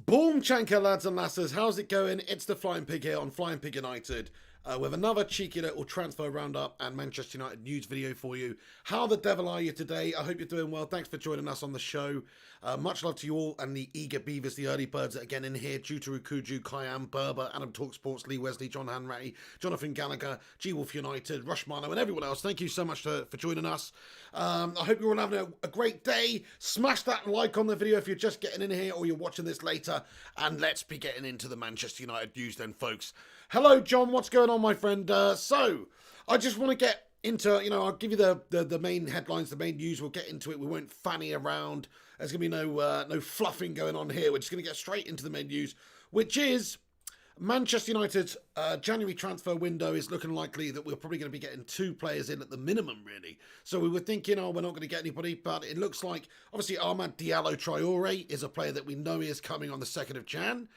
Boom Chanka, lads and lasses, how's it going? It's the Flying Pig here on Flying Pig United with another cheeky little transfer roundup and Manchester United news video for you. How the devil are you today? I hope you're doing well. Thanks for joining us on the show. Much love to you all and the eager beavers, the early birds that are getting in here. Juturu Kuju, Kayam, Berber, Adam Talksports, Lee Wesley, John Hanratty, Jonathan Gallagher, G-Wolf United, Rushmano and everyone else. Thank you so much for joining us. I hope you're all having a great day. Smash that like on the video if you're just getting in here or you're watching this later. And let's be getting into the Manchester United news then, folks. Hello, John. What's going on, my friend? So, I just want to get into, I'll give you the main headlines, the main news. We'll get into it. We won't fanny around. There's going to be no fluffing going on here. We're just going to get straight into the main news, which is Manchester United's January transfer window is looking likely that we're probably going to be getting 2 players in at the minimum, really. So we were thinking, we're not going to get anybody, but it looks like, obviously, Amad Diallo Traore is a player that we know is coming on the 2nd of Jan.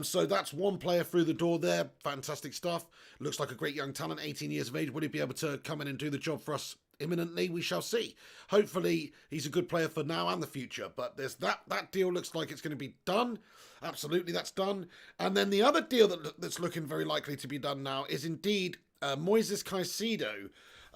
So that's one player through the door there. Fantastic stuff. Looks like a great young talent, 18 years of age. Will he be able to come in and do the job for us imminently? We shall see. Hopefully he's a good player for now and the future, but there's that deal looks like it's going to be done. Absolutely, that's done. And then the other deal that's looking very likely to be done now is indeed Moises Caicedo.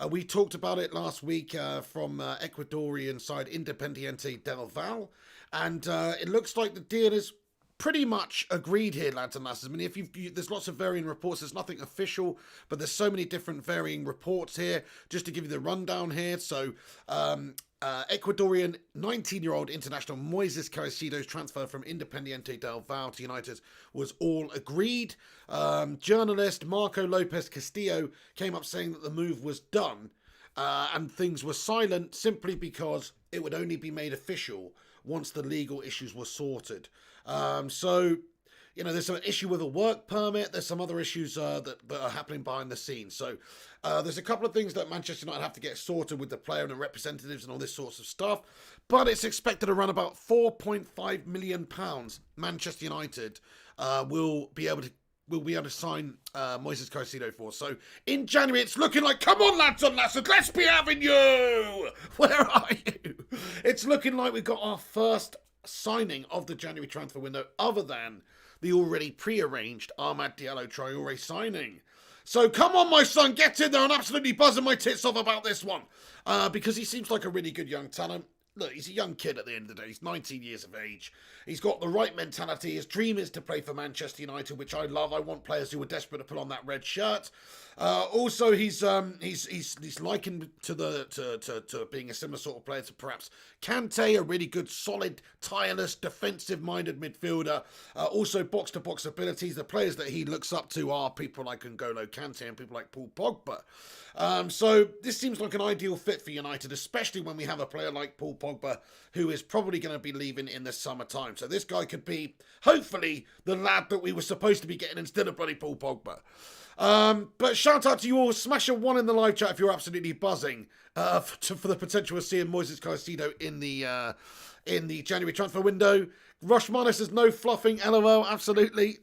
We talked about it last week from Ecuadorian side Independiente del Valle, and it looks like the deal is pretty much agreed here, lads and lasses. I mean, there's lots of varying reports. There's nothing official, but there's so many different varying reports here. Just to give you the rundown here. So, Ecuadorian 19-year-old international Moises Caicedo's transfer from Independiente del Valle to United was all agreed. Journalist Marco Lopez Castillo came up saying that the move was done and things were silent simply because it would only be made official once the legal issues were sorted. So, there's an issue with a work permit. There's some other issues that are happening behind the scenes. So there's a couple of things that Manchester United have to get sorted with the player and the representatives and all this sorts of stuff. But it's expected to run about £4.5 million. Manchester United will be able to sign Moises Caicedo for. So in January, it's looking like, come on, lads and lasses, let's be having you. Where are you? It's looking like we've got our first signing of the January transfer window other than the already pre-arranged Amad Diallo Traore signing. So come on, my son, get in there. I'm absolutely buzzing my tits off about this one because he seems like a really good young talent. Look, he's a young kid at the end of the day. He's 19 years of age. He's got the right mentality. His dream is to play for Manchester United, which I love. I want players who are desperate to put on that red shirt. Also, he's likened to being a similar sort of player to perhaps Kante, a really good, solid, tireless, defensive-minded midfielder. Also, box-to-box abilities. The players that he looks up to are people like N'Golo Kante and people like Paul Pogba. So this seems like an ideal fit for United, especially when we have a player like Paul Pogba, who is probably going to be leaving in the summertime. So this guy could be, hopefully, the lad that we were supposed to be getting instead of bloody Paul Pogba. But shout out to you all. Smash a 1 in the live chat if you're absolutely buzzing for the potential of seeing Moises Caicedo in the January transfer window. Rushmano says no fluffing, LOL, absolutely.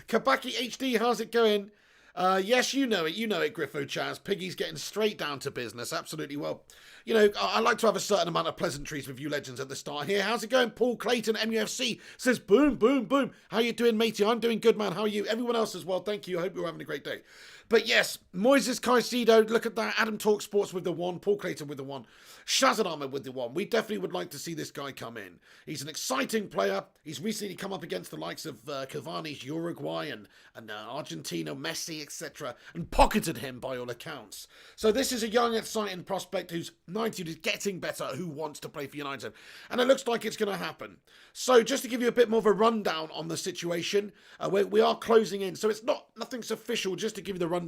Kabaki HD, how's it going? Yes, you know it, Griffo Chaz. Piggy's getting straight down to business, absolutely. Well, I like to have a certain amount of pleasantries with you legends at the start here. How's it going? Paul Clayton, MUFC, says boom, boom, boom. How you doing, matey? I'm doing good, man. How are you? Everyone else as well, thank you. I hope you're having a great day. But yes, Moises Caicedo, look at that. Adam Talksports with the 1, Paul Clayton with the 1, Shazad Ahmed with the 1. We definitely would like to see this guy come in. He's an exciting player. He's recently come up against the likes of Cavani's Uruguay and Argentina, Messi, etc. and pocketed him by all accounts. So this is a young, exciting prospect who's 19, who's getting better, who wants to play for United. And it looks like it's going to happen. So just to give you a bit more of a rundown on the situation, we are closing in. So it's nothing's official, just to give you the rundown.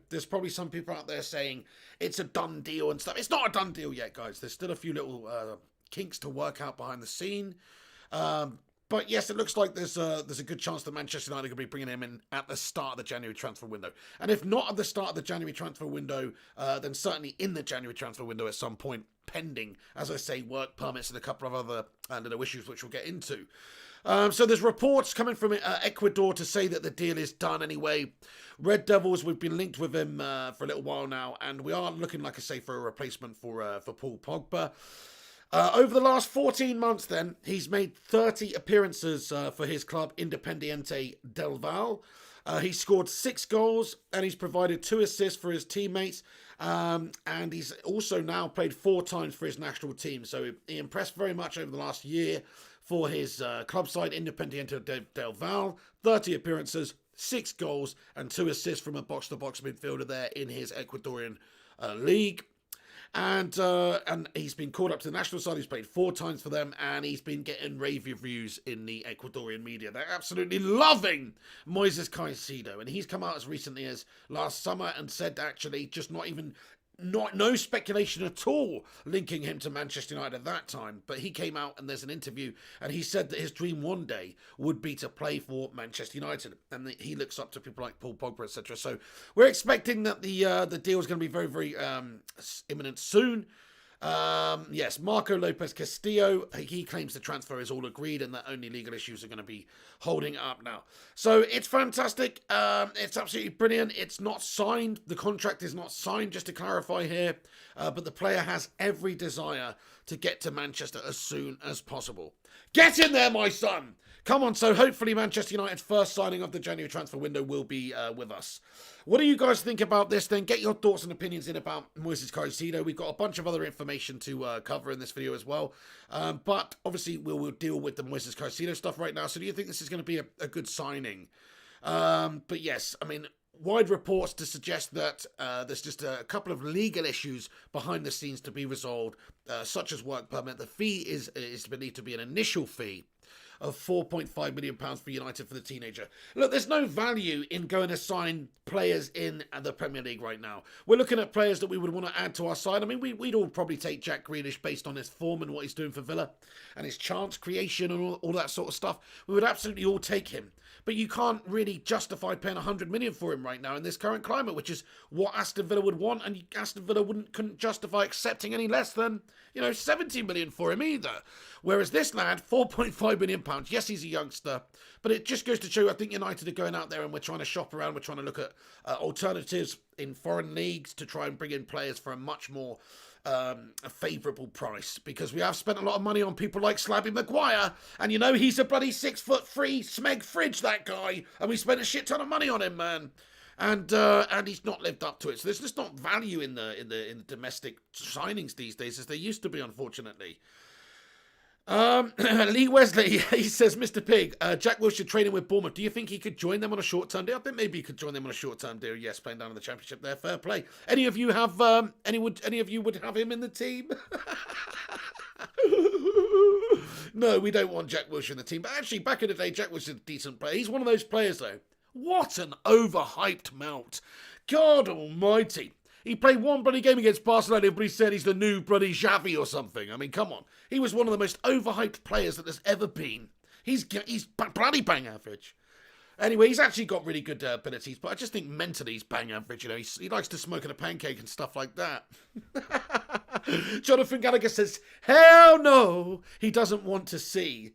There's probably some people out there saying it's a done deal and stuff. It's not a done deal yet, guys. There's still a few little kinks to work out behind the scene. But yes, it looks like there's a good chance that Manchester United could be bringing him in at the start of the January transfer window. And if not at the start of the January transfer window, then certainly in the January transfer window at some point, pending, as I say, work permits and a couple of other little issues which we'll get into. So there's reports coming from Ecuador to say that the deal is done anyway. Red Devils, we've been linked with him for a little while now, and we are looking, like I say, for a replacement for Paul Pogba. Over the last 14 months, then, he's made 30 appearances for his club, Independiente del Valle. He scored 6 goals and he's provided 2 assists for his teammates. And he's also now played 4 times for his national team. So he impressed very much over the last year for his club side, Independiente del Valle. 30 appearances, 6 goals and 2 assists from a box-to-box midfielder there in his Ecuadorian league. And he's been called up to the national side. He's played 4 times for them, and he's been getting rave reviews in the Ecuadorian media. They're absolutely loving Moises Caicedo, and he's come out as recently as last summer and said actually just no speculation at all linking him to Manchester United at that time, but he came out and there's an interview and he said that his dream one day would be to play for Manchester United, and he looks up to people like Paul Pogba, etc. So we're expecting that the deal is going to be very, very imminent soon. Yes, Marco Lopez Castillo, he claims the transfer is all agreed and that only legal issues are going to be holding up now. So it's fantastic. It's absolutely brilliant. It's not signed. The contract is not signed, just to clarify here. But the player has every desire to get to Manchester as soon as possible. Get in there, my son! Come on, so hopefully Manchester United's first signing of the January transfer window will be with us. What do you guys think about this then? Get your thoughts and opinions in about Moises Caicedo. We've got a bunch of other information to cover in this video as well. But obviously we'll deal with the Moises Caicedo stuff right now. So do you think this is going to be a good signing? But yes, I mean, wide reports to suggest that there's just a couple of legal issues behind the scenes to be resolved, such as work permit. The fee is believed to be an initial fee of £4.5 million for United for the teenager. Look, there's no value in going to sign players in the Premier League right now. We're looking at players that we would want to add to our side. I mean, we'd all probably take Jack Grealish based on his form and what he's doing for Villa and his chance creation and all that sort of stuff. We would absolutely all take him. But you can't really justify paying $100 million for him right now in this current climate, which is what Aston Villa would want, and Aston Villa couldn't justify accepting any less than, $70 million for him either. Whereas this lad, £4.5 million, yes, he's a youngster, but it just goes to show, I think United are going out there and we're trying to shop around, we're trying to look at alternatives in foreign leagues to try and bring in players for a much more a favourable price, because we have spent a lot of money on people like Slabby Maguire, and he's a bloody 6'3" smeg fridge, that guy, and we spent a shit ton of money on him, man, and he's not lived up to it. So there's just not value in the domestic signings these days as there used to be, unfortunately. Lee Wesley, he says, Mr. Pig, Jack Wilshere training with Bournemouth. Do you think he could join them on a short-term deal? I think maybe he could join them on a short-term deal. Yes, playing down in the Championship there. Fair play. Any of you have any of you would have him in the team? No, we don't want Jack Wilshere in the team. But actually, back in the day, Jack Wilshere's a decent player. He's one of those players, though. What an overhyped melt. God almighty. He played one bloody game against Barcelona, but he said he's the new bloody Xavi or something. I mean, come on. He was one of the most overhyped players that there's ever been. He's bloody bang average. Anyway, he's actually got really good abilities, but I just think mentally he's bang average. He likes to smoke in a pancake and stuff like that. Jonathan Gallagher says, hell no, he doesn't want to see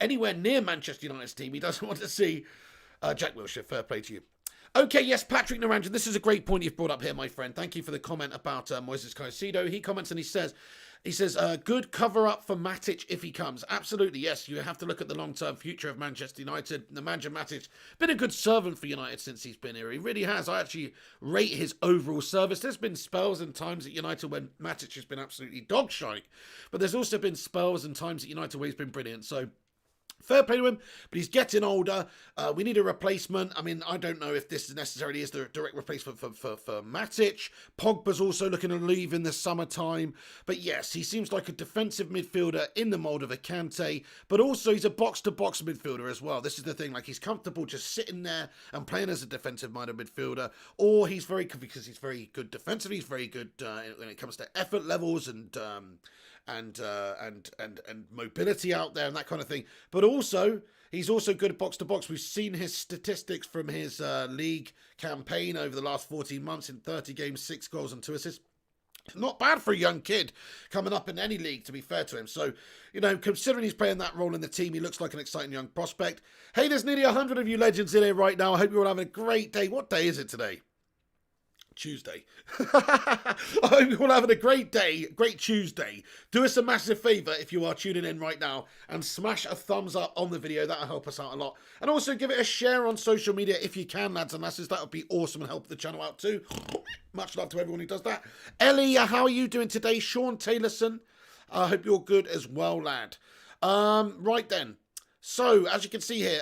anywhere near Manchester United's team. He doesn't want to see Jack Wilshere. Fair play to you. Okay, yes, Patrick Naranjan, this is a great point you've brought up here, my friend. Thank you for the comment about Moises Caicedo. He comments and he says, good cover-up for Matic if he comes. Absolutely, yes. You have to look at the long-term future of Manchester United. Nemanja Matic, been a good servant for United since he's been here. He really has. I actually rate his overall service. There's been spells and times at United when Matic has been absolutely dog-shite. But there's also been spells and times at United where he's been brilliant. So, fair play to him, but he's getting older. We need a replacement. I mean, I don't know if this necessarily is the direct replacement for Matic. Pogba's also looking to leave in the summertime. But yes, he seems like a defensive midfielder in the mould of a Kante, but also he's a box-to-box midfielder as well. This is the thing, like he's comfortable just sitting there and playing as a defensive-minded midfielder, or because he's very good defensively, he's very good when it comes to effort levels and mobility out there and that kind of thing. But also, he's also good at box to box. We've seen his statistics from his league campaign over the last 14 months in 30 games, 6 goals and 2 assists. Not bad for a young kid coming up in any league, to be fair to him. So, considering he's playing that role in the team, he looks like an exciting young prospect. Hey, there's nearly 100 of you legends in here right now. I hope you're all having a great day. What day is it today? Tuesday. I hope you're all having a great day, great Tuesday. Do us a massive favour if you are tuning in right now and smash a thumbs up on the video. That'll help us out a lot. And also give it a share on social media if you can, lads and lasses. That would be awesome and help the channel out too. Much love to everyone who does that. Ellie, how are you doing today? Sean Taylorson, I hope you're good as well, lad. Right then. So, as you can see here,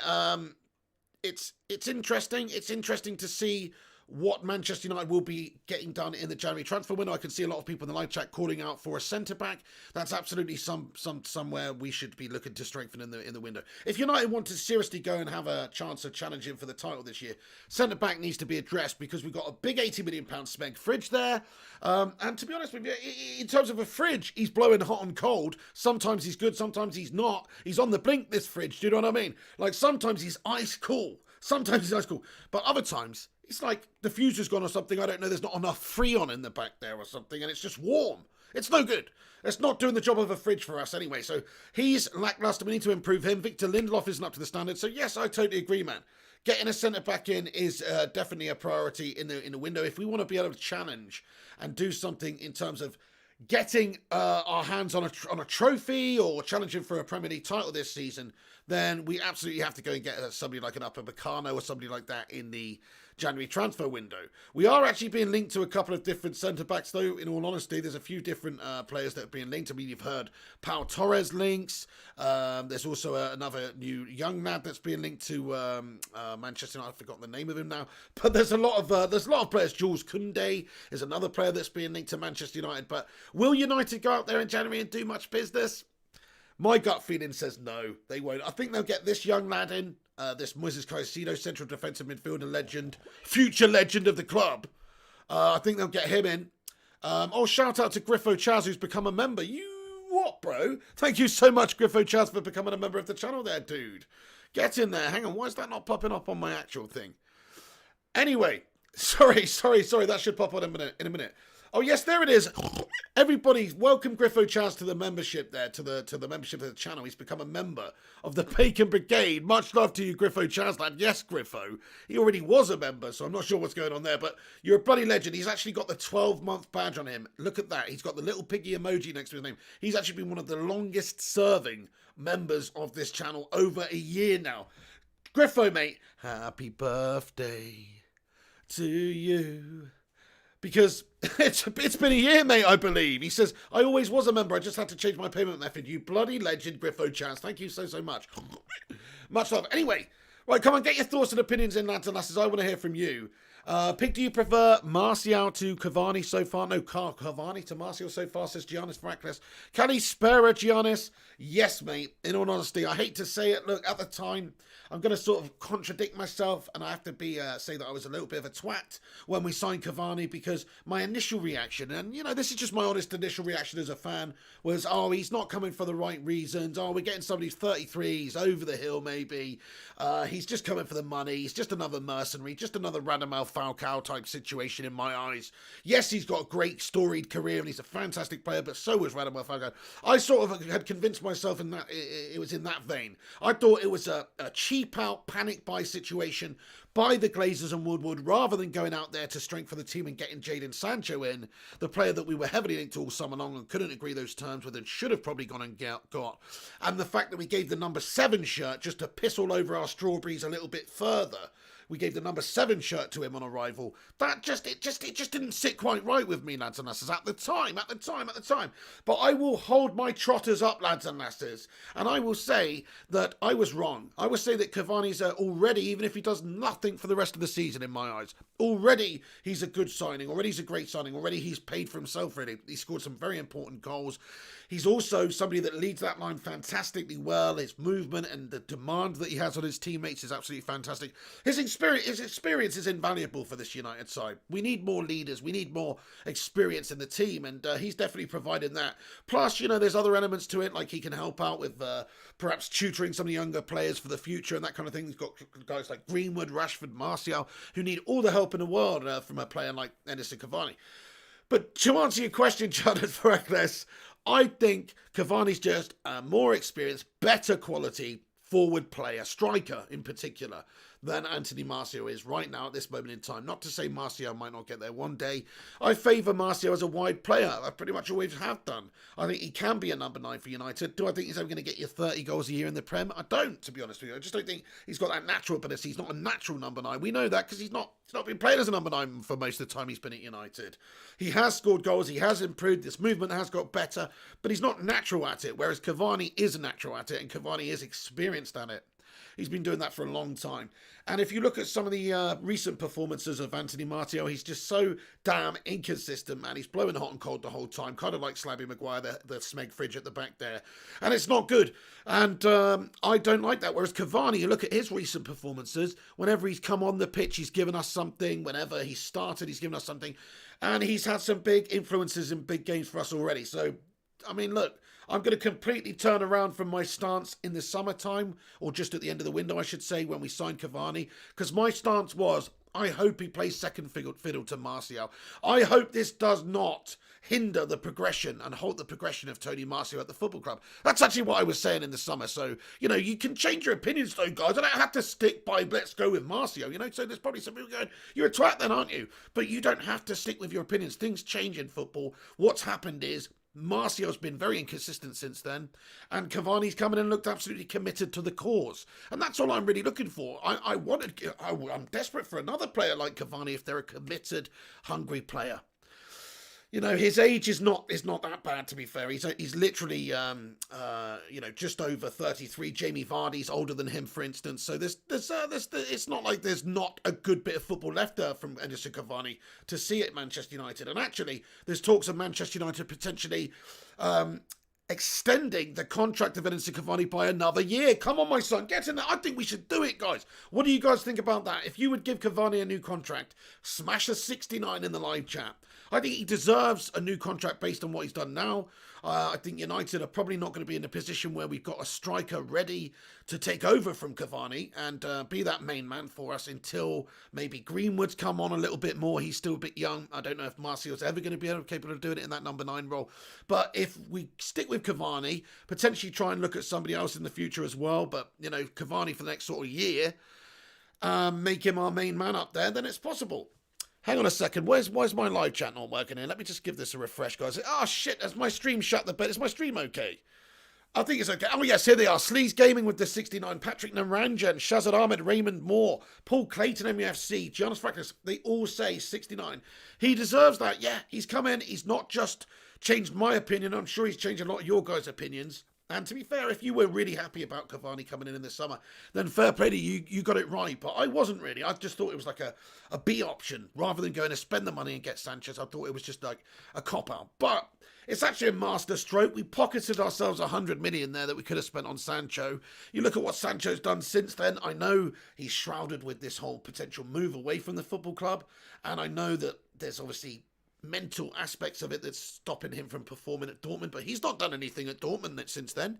it's interesting. It's interesting to see what Manchester United will be getting done in the January transfer window. I can see a lot of people in the live chat calling out for a centre-back. That's absolutely somewhere we should be looking to strengthen in the window. If United want to seriously go and have a chance of challenging for the title this year, centre-back needs to be addressed because we've got a big £80 million Smeg fridge there. And to be honest with you, in terms of a fridge, he's blowing hot and cold. Sometimes he's good, sometimes he's not. He's on the blink, this fridge. Do you know what I mean? Like, sometimes he's ice cool. Sometimes he's ice cool. But other times, it's like the fuser's gone or something. I don't know. There's not enough Freon in the back there or something. And it's just warm. It's no good. It's not doing the job of a fridge for us anyway. So he's lackluster. We need to improve him. Victor Lindelof isn't up to the standard. So yes, I totally agree, man. Getting a centre-back in is definitely a priority in the window. If we want to be able to challenge and do something in terms of getting our hands on a trophy or challenging for a Premier League title this season, then we absolutely have to go and get somebody like an Upper Bacano or somebody like that in the January transfer window. We are actually being linked to a couple of different centre-backs, though, in all honesty. There's a few different players that are being linked. I mean, you've heard Pau Torres links. There's also another new young lad that's being linked to Manchester United. I've forgotten the name of him now. But there's a lot of players. Jules Koundé is another player that's being linked to Manchester United. But will United go out there in January and do much business? My gut feeling says no, they won't. I think they'll get this young lad in, this Moises Caicedo, central defensive midfielder legend, future legend of the club. I think they'll get him in. Shout out to Griffo Chaz, who's become a member. You what, bro? Thank you so much, Griffo Chaz, for becoming a member of the channel there, dude. Get in there. Hang on, why is that not popping up on my actual thing? Anyway, sorry. That should pop on in a minute. Oh, yes, there it is. Everybody, welcome Griffo Chaz to the membership there, to the membership of the channel. He's become a member of the Bacon Brigade. Much love to you, Griffo Chaz, lad. Yes, Griffo. He already was a member, so I'm not sure what's going on there, but you're a bloody legend. He's actually got the 12-month badge on him. Look at that. He's got the little piggy emoji next to his name. He's actually been one of the longest-serving members of this channel, over a year now. Griffo, mate, happy birthday to you. Because it's been a year, mate, I believe. He says, I always was a member. I just had to change my payment method. You bloody legend, Griffo Chance. Thank you so much. Much love. Anyway, right, come on, get your thoughts and opinions in, lads and lasses. I want to hear from you. Pig, do you prefer Martial to Cavani so far? No, Cavani to Martial so far, says Giannis Faracles. Kalispera, Giannis. Yes, mate. In all honesty, I hate to say it. Look, at the time, I'm going to sort of contradict myself, and I have to say that I was a little bit of a twat when we signed Cavani, because my initial reaction, and, you know, this is just my honest initial reaction as a fan, was, oh, he's not coming for the right reasons. Oh, we're getting somebody who's 33, he's over the hill maybe. He's just coming for the money. He's just another mercenary, just another Radamel Falcao type situation in my eyes. Yes, he's got a great storied career, and he's a fantastic player, but so was Radamel Falcao. I sort of had convinced myself in that it was in that vein. I thought it was a cheap out panic buy situation by the Glazers and Woodward, rather than going out there to strengthen the team and getting Jadon Sancho in, the player that we were heavily linked to all summer long and couldn't agree those terms with and should have probably gone and got. And the fact that we gave the number 7 shirt just to piss all over our strawberries a little bit further. We gave the number 7 shirt to him on arrival. It just didn't sit quite right with me, lads and lasses, at the time. But I will hold my trotters up, lads and lasses, and I will say that I was wrong. I will say that Cavani's already, even if he does nothing for the rest of the season in my eyes, already he's a good signing. Already he's a great signing. Already he's paid for himself, really. He scored some very important goals. He's also somebody that leads that line fantastically well. His movement and the demand that he has on his teammates is absolutely fantastic. His experience is invaluable for this United side. We need more leaders. We need more experience in the team, and he's definitely providing that. Plus, you know, there's other elements to it, like he can help out with perhaps tutoring some of the younger players for the future and that kind of thing. He's got guys like Greenwood, Rashford, Martial, who need all the help in the world from a player like Edinson Cavani. But to answer your question, Jonathan Faracles, I think Cavani's just a more experienced, better quality forward player, striker in particular, than Anthony Martial is right now at this moment in time. Not to say Martial might not get there one day. I favour Martial as a wide player. I pretty much always have done. I think he can be a number 9 for United. Do I think he's ever going to get you 30 goals a year in the Prem? I don't, to be honest with you. I just don't think he's got that natural ability. He's not a natural number 9. We know that because he's not been playing as a number 9 for most of the time he's been at United. He has scored goals. He has improved. This movement has got better, but he's not natural at it, whereas Cavani is natural at it, and Cavani is experienced at it. He's been doing that for a long time. And if you look at some of the recent performances of Anthony Martial, he's just so damn inconsistent, man. He's blowing hot and cold the whole time, kind of like Slabby Maguire, the Smeg fridge at the back there. And it's not good. And I don't like that. Whereas Cavani, you look at his recent performances, whenever he's come on the pitch, he's given us something. Whenever he started, he's given us something. And he's had some big influences in big games for us already. So, I mean, look, I'm going to completely turn around from my stance in the summertime, or just at the end of the window, I should say, when we signed Cavani, because my stance was, I hope he plays second fiddle to Martial. I hope this does not hinder the progression and halt the progression of Tony Martial at the football club. That's actually what I was saying in the summer. So, you know, you can change your opinions though, guys. I don't have to stick by, let's go with Martial, you know. So there's probably some people going, you're a twat then, aren't you? But you don't have to stick with your opinions. Things change in football. What's happened is, Martial's been very inconsistent since then, and Cavani's come in and looked absolutely committed to the cause, and that's all I'm really looking for. I'm desperate for another player like Cavani if they're a committed, hungry player. You know, his age is not that bad, to be fair. He's literally just over 33. Jamie Vardy's older than him, for instance. So it's not like there's not a good bit of football left there from Edinson Cavani to see at Manchester United. And actually, there's talks of Manchester United potentially extending the contract of Edinson Cavani by another year. Come on, my son, get in there. I think we should do it, guys. What do you guys think about that? If you would give Cavani a new contract, smash a 69 in the live chat. I think he deserves a new contract based on what he's done now. I think United are probably not going to be in a position where we've got a striker ready to take over from Cavani and be that main man for us until maybe Greenwood's come on a little bit more. He's still a bit young. I don't know if Martial's ever going to be capable of doing it in that number 9 role. But if we stick with Cavani, potentially try and look at somebody else in the future as well, but, you know, Cavani for the next sort of year, make him our main man up there, then it's possible. Hang on a second. Why's my live chat not working here? Let me just give this a refresh, guys. Oh, shit. Has my stream shut the bed? Is my stream okay? I think it's okay. Oh, yes, here they are. Sleaze Gaming with the 69. Patrick Naranjan, Shazad Ahmed, Raymond Moore, Paul Clayton, MUFC, Giannis Fracas. They all say 69. He deserves that. Yeah, he's come in. He's not just changed my opinion. I'm sure he's changed a lot of your guys' opinions. And to be fair, if you were really happy about Cavani coming in the summer, then fair play to you, you got it right. But I wasn't really. I just thought it was like a B option. Rather than going to spend the money and get Sanchez, I thought it was just like a cop-out. But it's actually a master stroke. We pocketed ourselves 100 million there that we could have spent on Sancho. You look at what Sancho's done since then. I know he's shrouded with this whole potential move away from the football club. And I know that there's obviously mental aspects of it that's stopping him from performing at Dortmund, but he's not done anything at Dortmund since then.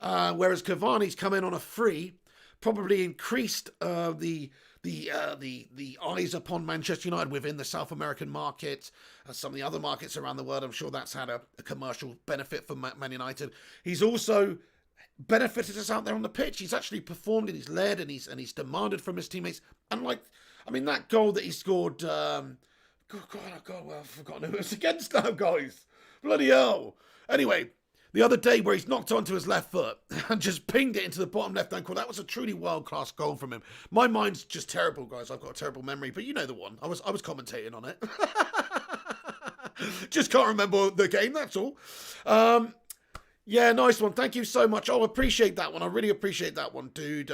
Whereas Cavani's come in on a free, probably increased the eyes upon Manchester United within the South American market, some of the other markets around the world. I'm sure that's had a commercial benefit for Man United. He's also benefited us out there on the pitch. He's actually performed and he's led and he's demanded from his teammates. And that goal that he scored. Well, I've forgotten who it was against now, guys. Bloody hell. Anyway, the other day where he's knocked onto his left foot and just pinged it into the bottom left-hand corner, that was a truly world-class goal from him. My mind's just terrible, guys. I've got a terrible memory, but you know the one. I was commentating on it. Just can't remember the game, that's all. Yeah, nice one. Thank you so much. Oh, appreciate that one. I really appreciate that one, dude.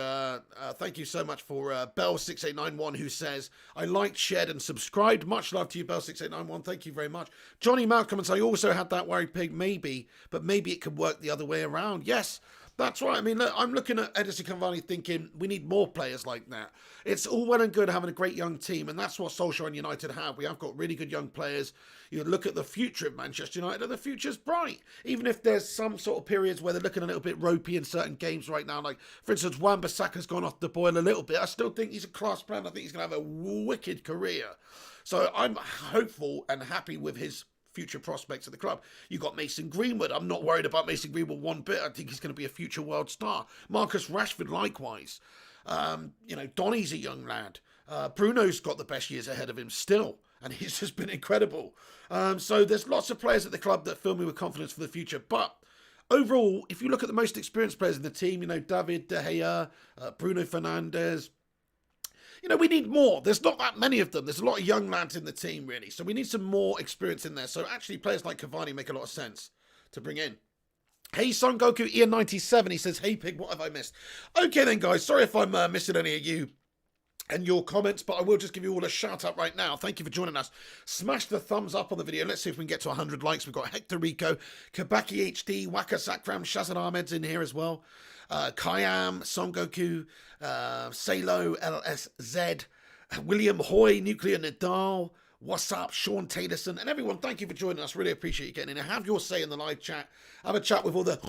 Thank you so much for Bell6891 who says, I liked, shared and subscribed. Much love to you, Bell6891. Thank you very much. Johnny Malcolm and I also had that worried pig, maybe, but maybe it could work the other way around. Yes, that's right. I mean, look, I'm looking at Edinson Cavani thinking we need more players like that. It's all well and good having a great young team, and that's what Solskjaer and United have. We have got really good young players. You look at the future of Manchester United, and the future's bright. Even if there's some sort of periods where they're looking a little bit ropey in certain games right now, like, for instance, Wan-Bissaka's gone off the boil a little bit. I still think he's a class player. I think he's going to have a wicked career. So I'm hopeful and happy with his future prospects at the club. You got Mason Greenwood. I'm not worried about Mason Greenwood one bit. I think he's going to be a future world star. Marcus Rashford likewise. Donny's a young lad. Bruno's got the best years ahead of him still, and he's just been incredible. So there's lots of players at the club that fill me with confidence for the future. But overall, if you look at the most experienced players in the team, David De Gea, Bruno Fernandes, we need more. There's not that many of them. There's a lot of young lads in the team, really. So we need some more experience in there. So actually, players like Cavani make a lot of sense to bring in. Hey, Son Goku Ian97, he says, hey, Pig, what have I missed? Okay, then, guys. Sorry if I'm missing any of you and your comments, but I will just give you all a shout out right now. Thank you for joining us. Smash the thumbs up on the video. Let's see if we can get to 100 likes. We've got Hector Rico, Kabaki HD, Waka Sakram, Shazan Ahmed's in here as well. Kayam, Son Goku, Salo, LSZ, William Hoy, Nuclear Nadal, what's up, Sean Taylorson, and everyone, thank you for joining us. Really appreciate you getting in. Have your say in the live chat. Have a chat with all the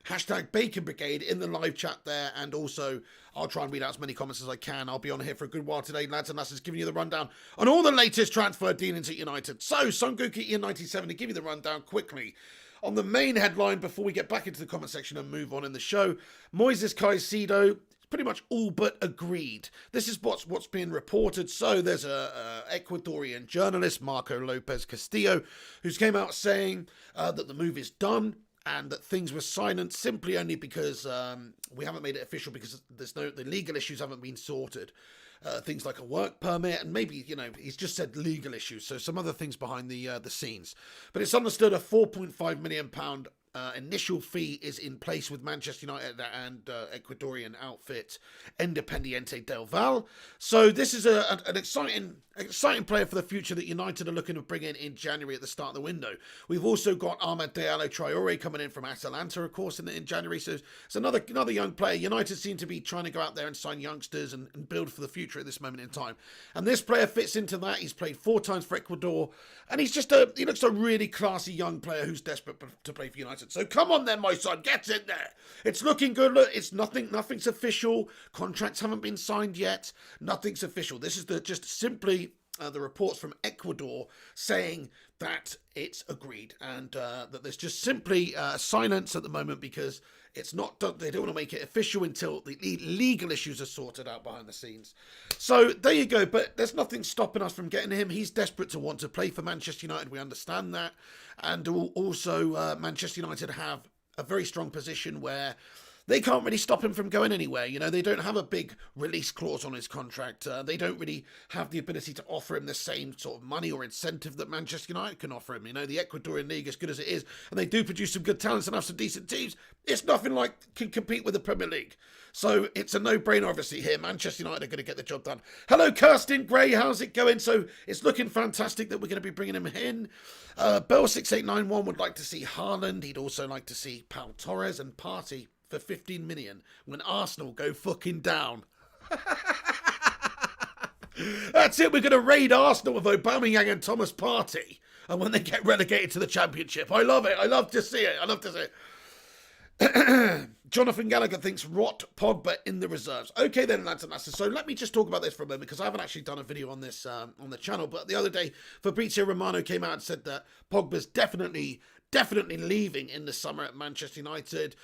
hashtag Bacon Brigade in the live chat there, and also I'll try and read out as many comments as I can. I'll be on here for a good while today, lads and lasses, giving you the rundown on all the latest transfer dealings at United. So, Son Goku Ian97 to give you the rundown quickly on the main headline before we get back into the comment section and move on in the show. Moises Caicedo, pretty much all but agreed. This is what's being reported. So there's a Ecuadorian journalist, Marco Lopez Castillo, who's came out saying that the move is done and that things were silent simply only because we haven't made it official because the legal issues haven't been sorted. Things like a work permit and maybe, he's just said legal issues. So some other things behind the scenes. But it's understood a £4.5 million initial fee is in place with Manchester United and Ecuadorian outfit Independiente del Valle. So this is an exciting player for the future that United are looking to bring in January at the start of the window. We've also got Ahmed Diallo Traore coming in from Atalanta, of course, in January. So it's another young player. United seem to be trying to go out there and sign youngsters and build for the future at this moment in time. And this player fits into that. He's played 4 times for Ecuador, and he looks a really classy young player who's desperate to play for United. So come on then, my son, get in there. It's looking good. Look, it's nothing's official. Contracts haven't been signed yet. Nothing's official. This is just simply the reports from Ecuador saying that it's agreed and that there's just simply silence at the moment because it's not done. They don't want to make it official until the legal issues are sorted out behind the scenes. So there you go. But there's nothing stopping us from getting him. He's desperate to want to play for Manchester United. We understand that. And also Manchester United have a very strong position where they can't really stop him from going anywhere. They don't have a big release clause on his contract. They don't really have the ability to offer him the same sort of money or incentive that Manchester United can offer him. The Ecuadorian league, as good as it is, and they do produce some good talents and have some decent teams, it's nothing like can compete with the Premier League. So it's a no-brainer, obviously, here. Manchester United are going to get the job done. Hello, Kirsten Gray. How's it going? So it's looking fantastic that we're going to be bringing him in. Bell6891 would like to see Haaland. He'd also like to see Pau Torres and Partey for 15 million when Arsenal go fucking down. That's it. We're going to raid Arsenal with Aubameyang and Thomas Partey. And when they get relegated to the Championship. I love it. I love to see it. Jonathan Gallagher thinks Rot Pogba in the reserves. Okay then, lads and lasses. So let me just talk about this for a moment because I haven't actually done a video on this on the channel. But the other day, Fabrizio Romano came out and said that Pogba's definitely leaving in the summer at Manchester United.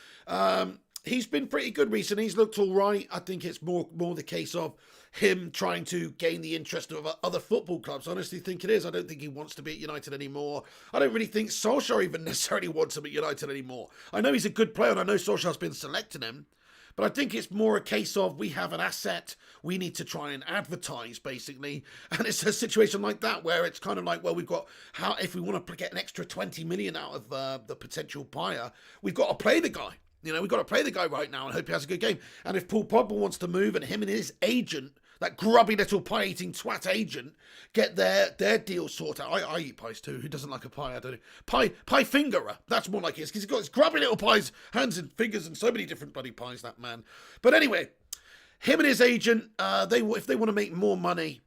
He's been pretty good recently. He's looked all right. I think it's more the case of him trying to gain the interest of other football clubs. I honestly think it is. I don't think he wants to be at United anymore. I don't really think Solskjaer even necessarily wants him at United anymore. I know he's a good player and I know Solskjaer's been selecting him. But I think it's more a case of we have an asset, we need to try and advertise, basically. And it's a situation like that where it's kind of like, well, if we want to get an extra 20 million out of the potential buyer, we've got to play the guy. We've got to play the guy right now and hope he has a good game. And if Paul Pogba wants to move and him and his agent, that grubby little pie-eating twat agent, get their deal sorted out. I eat pies too. Who doesn't like a pie? I don't know. Pie fingerer. That's more like it is because he's got his grubby little pies, hands and fingers and so many different bloody pies, that man. But anyway, him and his agent, if they want to make more money,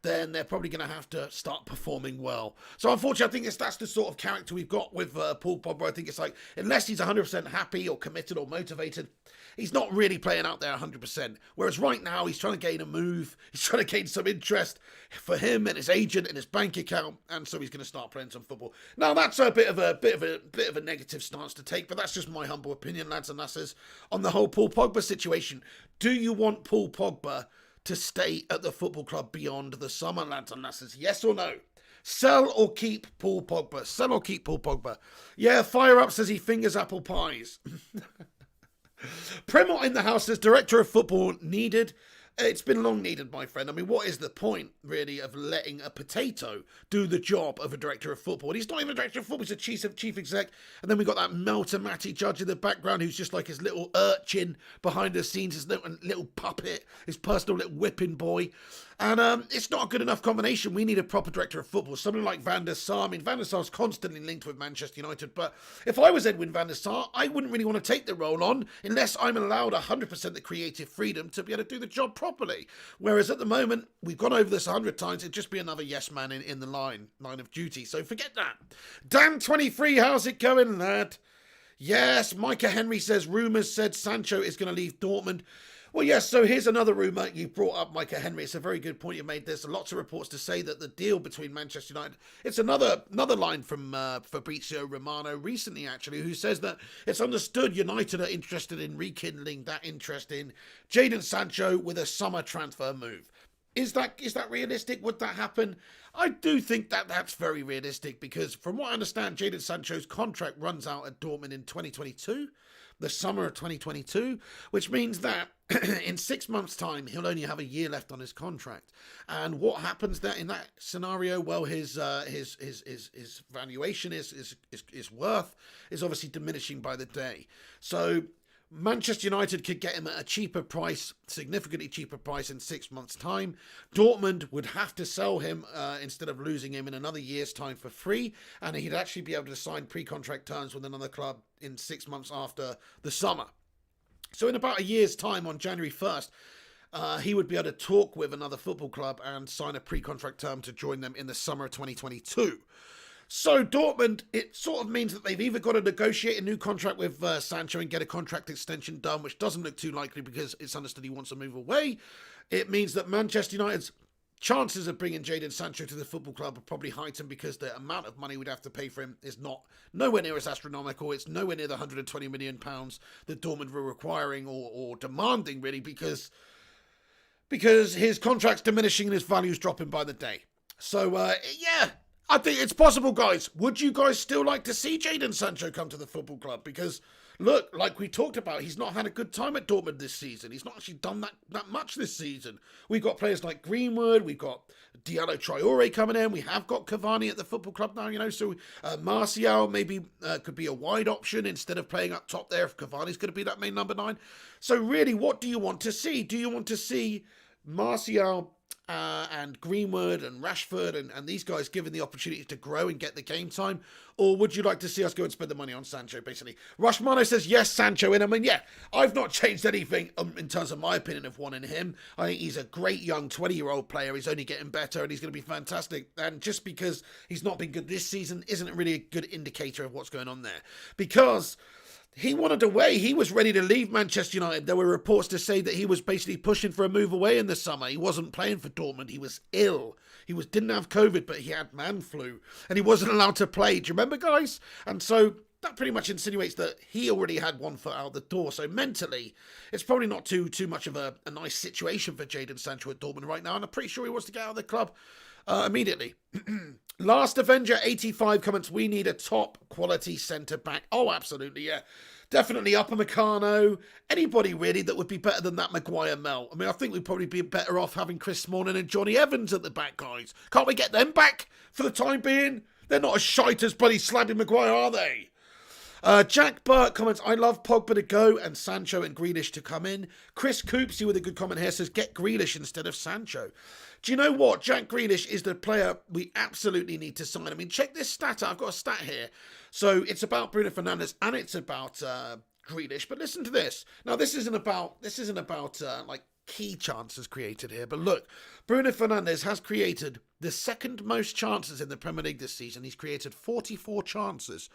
then they're probably going to have to start performing well. So unfortunately, I think that's the sort of character we've got with Paul Pogba. I think it's like, unless he's 100% happy or committed or motivated, he's not really playing out there 100%. Whereas right now, he's trying to gain a move. He's trying to gain some interest for him and his agent and his bank account, and so he's going to start playing some football. Now, that's a bit of a negative stance to take, but that's just my humble opinion, lads and lasses, on the whole Paul Pogba situation. Do you want Paul Pogba to stay at the football club beyond the summer, lads and lasses? Yes or no? Sell or keep Paul Pogba? Sell or keep Paul Pogba? Yeah, Fire Up says he fingers apple pies. Premont in the house says director of football needed. It's been long needed, my friend. I mean, what is the point, really, of letting a potato do the job of a director of football? And he's not even a director of football, he's a chief exec. And then we got that Meltamati judge in the background who's just like his little urchin behind the scenes, his little puppet, his personal little whipping boy. And it's not a good enough combination. We need a proper director of football. Someone like Van der Sar. I mean, Van der Sar's constantly linked with Manchester United. But if I was Edwin van der Sar, I wouldn't really want to take the role on unless I'm allowed 100% the creative freedom to be able to do the job properly. Whereas at the moment, we've gone over this 100 times. It'd just be another yes man in the line of duty. So forget that. Dan23, how's it going, lad? Yes, Micah Henry says, rumours said Sancho is going to leave Dortmund. Well, yes, so here's another rumour you brought up, Micah Henry. It's a very good point you made. There's lots of reports to say that the deal between Manchester United... It's another line from Fabrizio Romano recently, actually, who says that it's understood United are interested in rekindling that interest in Jadon Sancho with a summer transfer move. Is that realistic? Would that happen? I do think that that's very realistic because from what I understand, Jadon Sancho's contract runs out at Dortmund in 2022, the summer of 2022, which means that in 6 months' time, he'll only have a year left on his contract. And what happens there in that scenario? Well, his valuation, his worth is obviously diminishing by the day. So Manchester United could get him at a cheaper price, significantly cheaper price in 6 months' time. Dortmund would have to sell him instead of losing him in another year's time for free, and he'd actually be able to sign pre-contract terms with another club in 6 months after the summer. So in about a year's time, on January 1st, he would be able to talk with another football club and sign a pre-contract term to join them in the summer of 2022. So Dortmund, it sort of means that they've either got to negotiate a new contract with Sancho and get a contract extension done, which doesn't look too likely because it's understood he wants to move away. It means that Manchester United's chances of bringing Jadon Sancho to the football club are probably heightened because the amount of money we'd have to pay for him is nowhere near as astronomical. It's nowhere near the £120 million that Dortmund were requiring or demanding, really, because his contract's diminishing and his value's dropping by the day. So, yeah, I think it's possible, guys. Would you guys still like to see Jadon Sancho come to the football club? Because, look, like we talked about, he's not had a good time at Dortmund this season. He's not actually done that much this season. We've got players like Greenwood. We've got Diallo Traore coming in. We have got Cavani at the football club now, so Martial maybe could be a wide option instead of playing up top there if Cavani's going to be that main number 9. So really, what do you want to see? Do you want to see Martial and Greenwood and Rashford and these guys given the opportunity to grow and get the game time? Or would you like to see us go and spend the money on Sancho, basically? Rushmano says, yes, Sancho in. I mean, yeah, I've not changed anything in terms of my opinion of wanting him. I think he's a great young 20-year-old player. He's only getting better and he's going to be fantastic. And just because he's not been good this season isn't really a good indicator of what's going on there. Because he wanted away. He was ready to leave Manchester United. There were reports to say that he was basically pushing for a move away in the summer. He wasn't playing for Dortmund. He was ill. He didn't have COVID, but he had man flu. And he wasn't allowed to play. Do you remember, guys? And so that pretty much insinuates that he already had one foot out the door. So mentally, it's probably not too much of a nice situation for Jadon Sancho at Dortmund right now. And I'm pretty sure he wants to get out of the club immediately. Last Avenger 85 comments, we need a top quality centre back. Oh, absolutely, yeah. Definitely Upamecano. Anybody really that would be better than that Maguire Mel. I mean, I think we'd probably be better off having Chris Smalling and Johnny Evans at the back, guys. Can't we get them back for the time being? They're not as shite as bloody Slabby Maguire, are they? Jack Burt comments, I love Pogba to go and Sancho and Grealish to come in. Chris Coopsy with a good comment here says, get Grealish instead of Sancho. Do you know what? Jack Grealish is the player we absolutely need to sign. I mean, check this stat out. I've got a stat here. So it's about Bruno Fernandes and it's about Grealish. But listen to this. Now, this isn't about like key chances created here. But look, Bruno Fernandes has created the second most chances in the Premier League this season. He's created 44 chances.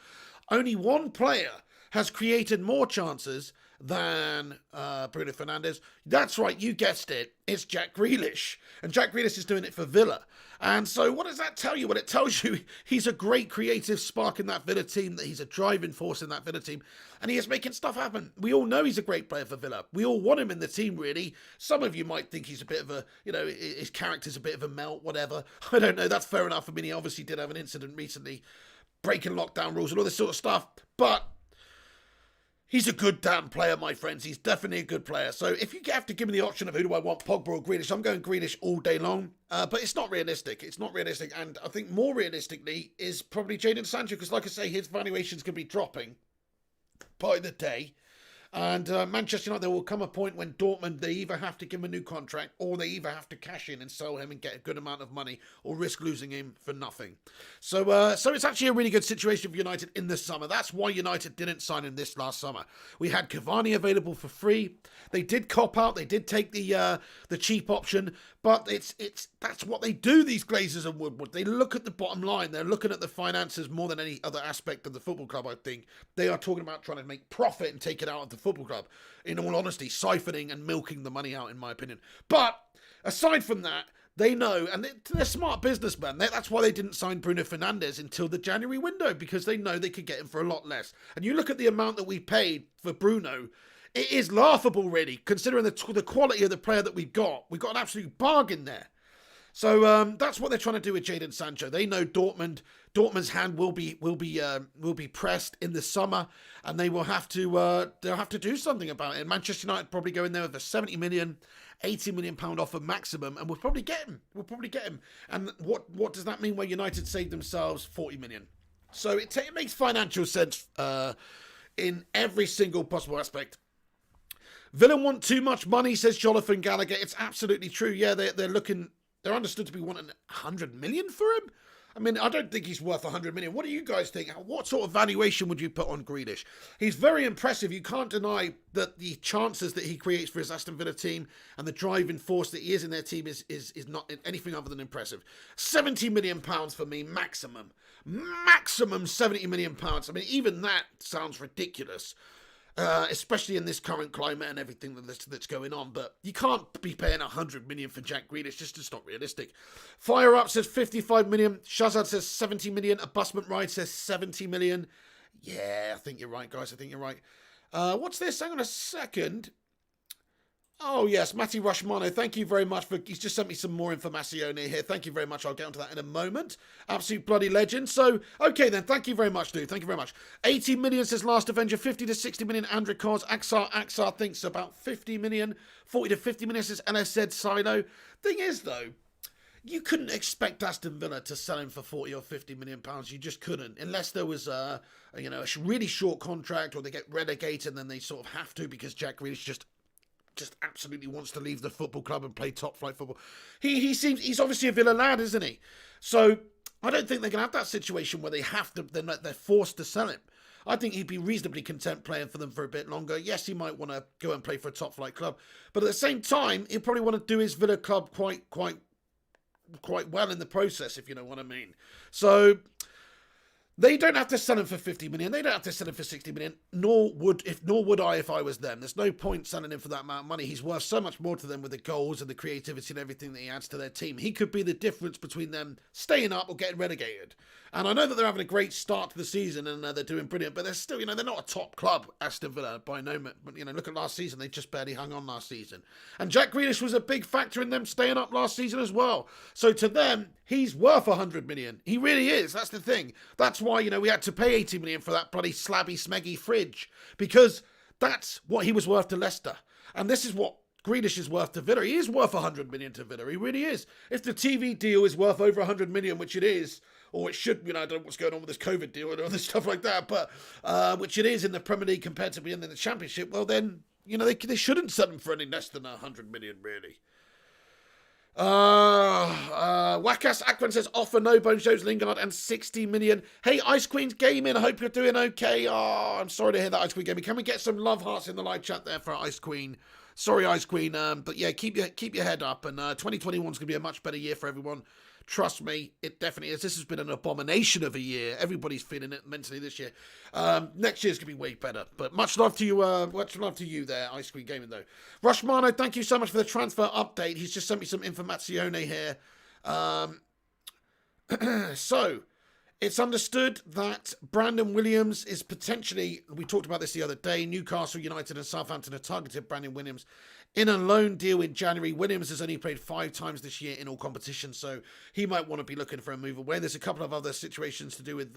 Only one player has created more chances than Bruno Fernandes. That's right, you guessed it. It's Jack Grealish. And Jack Grealish is doing it for Villa. And so what does that tell you? Well, it tells you he's a great creative spark in that Villa team, that he's a driving force in that Villa team, and he is making stuff happen. We all know he's a great player for Villa. We all want him in the team, really. Some of you might think he's a bit of a, his character's a bit of a melt, whatever. I don't know, that's fair enough. I mean, he obviously did have an incident recently, breaking lockdown rules and all this sort of stuff, but he's a good damn player, my friends. He's definitely a good player. So if you have to give me the option of who do I want, Pogba or Grealish, I'm going Grealish all day long. But it's not realistic. It's not realistic. And I think more realistically is probably Jadon Sancho, because like I say, his valuations could be dropping by the day. And Manchester United, there will come a point when Dortmund, they either have to give him a new contract, or they either have to cash in and sell him and get a good amount of money, or risk losing him for nothing. So it's actually a really good situation for United in the summer. That's why United didn't sign him this last summer. We had Cavani available for free. They did cop out. They did take the cheap option, but that's what they do, these Glazers and Woodward. They look at the bottom line. They're looking at the finances more than any other aspect of the football club, I think. They are talking about trying to make profit and take it out of the football club. In all honesty, siphoning and milking the money out, in my opinion. But aside from that, they know, and they're smart businessmen. That's why they didn't sign Bruno Fernandes until the January window, because they know they could get him for a lot less. And you look at the amount that we paid for Bruno, it is laughable, really, considering the quality of the player that we've got. We've got an absolute bargain there. So that's what they're trying to do with Jadon Sancho. They know Dortmund's hand will be pressed in the summer, and they will have to they'll have to do something about it. And Manchester United probably go in there with a 70 million, 80 million pound offer maximum, and we'll probably get him. And what does that mean? Where United saved themselves 40 million. So it makes financial sense in every single possible aspect. Villa want too much money, says Jonathan Gallagher. It's absolutely true. Yeah, they're understood to be wanting 100 million for him. I mean, I don't think he's worth 100 million. What do you guys think? What sort of valuation would you put on Grealish? He's very impressive. You can't deny that the chances that he creates for his Aston Villa team and the driving force that he is in their team is not anything other than impressive. 70 million pounds for me, maximum. Maximum 70 million pounds. I mean, even that sounds ridiculous. Especially in this current climate and everything that's going on. But you can't be paying 100 million for Jack Grealish. Just not realistic. Fire Up says 55 million. Shazad says 70 million. A Busment Ride says 70 million. Yeah, I think you're right, guys. I think you're right. What's this? Hang on a second. Oh, yes, Matty Rushmano, thank you very much he's just sent me some more information here. Thank you very much. I'll get onto that in a moment. Absolute bloody legend. So, okay then, thank you very much, dude. Thank you very much. 80 million says Last Avenger, 50 to 60 million Andrew Cars. Axar thinks about 50 million, 40 to 50 million says LSZ Silo. Thing is, though, you couldn't expect Aston Villa to sell him for 40 or 50 million pounds. You just couldn't, unless there was a really short contract, or they get relegated and then they sort of have to because Jack Grealish just absolutely wants to leave the football club and play top flight football. He's obviously a Villa lad, isn't he? So I don't think they're going to have that situation where they're forced to sell him. I think he'd be reasonably content playing for them for a bit longer. Yes, he might want to go and play for a top flight club, but at the same time, he'll probably want to do his Villa club quite well in the process, if you know what I mean. So they don't have to sell him for 50 million. They don't have to sell him for 60 million. Nor would I if I was them. There's no point selling him for that amount of money. He's worth so much more to them with the goals and the creativity and everything that he adds to their team. He could be the difference between them staying up or getting relegated. And I know that they're having a great start to the season and they're doing brilliant, but they're still, they're not a top club, Aston Villa, by no means. But, look at last season. They just barely hung on last season. And Jack Grealish was a big factor in them staying up last season as well. So to them, he's worth 100 million. He really is. That's the thing. That's why, we had to pay 80 million for that bloody slabby, smeggy fridge, because that's what he was worth to Leicester. And this is what Grealish is worth to Villa. He is worth 100 million to Villa. He really is. If the TV deal is worth over 100 million, which it is, or it should, I don't know what's going on with this COVID deal and all this stuff like that, but which it is in the Premier League compared to being in the Championship, well then, they shouldn't sell him for any less than 100 million, really. Wakas Akron says offer no bone shows Lingard and 60 million. Hey, Ice Queen's Gaming, I hope you're doing okay. Oh, I'm sorry to hear that, Ice Queen Gaming. Can we get some love hearts in the live chat there for Ice Queen? Sorry, Ice Queen. But yeah, keep your head up. And 2021 is going to be a much better year for everyone. Trust me, it definitely is. This has been an abomination of a year. Everybody's feeling it mentally this year. Next year's going to be way better. But much love to you. Much love to you there, Ice Cream Gaming, though. Rushmano, thank you so much for the transfer update. He's just sent me some informazione here. So, it's understood that Brandon Williams is potentially, we talked about this the other day, Newcastle United and Southampton have targeted Brandon Williams in a loan deal in January. Williams has only played 5 times this year in all competitions, so he might want to be looking for a move away. There's a couple of other situations to do with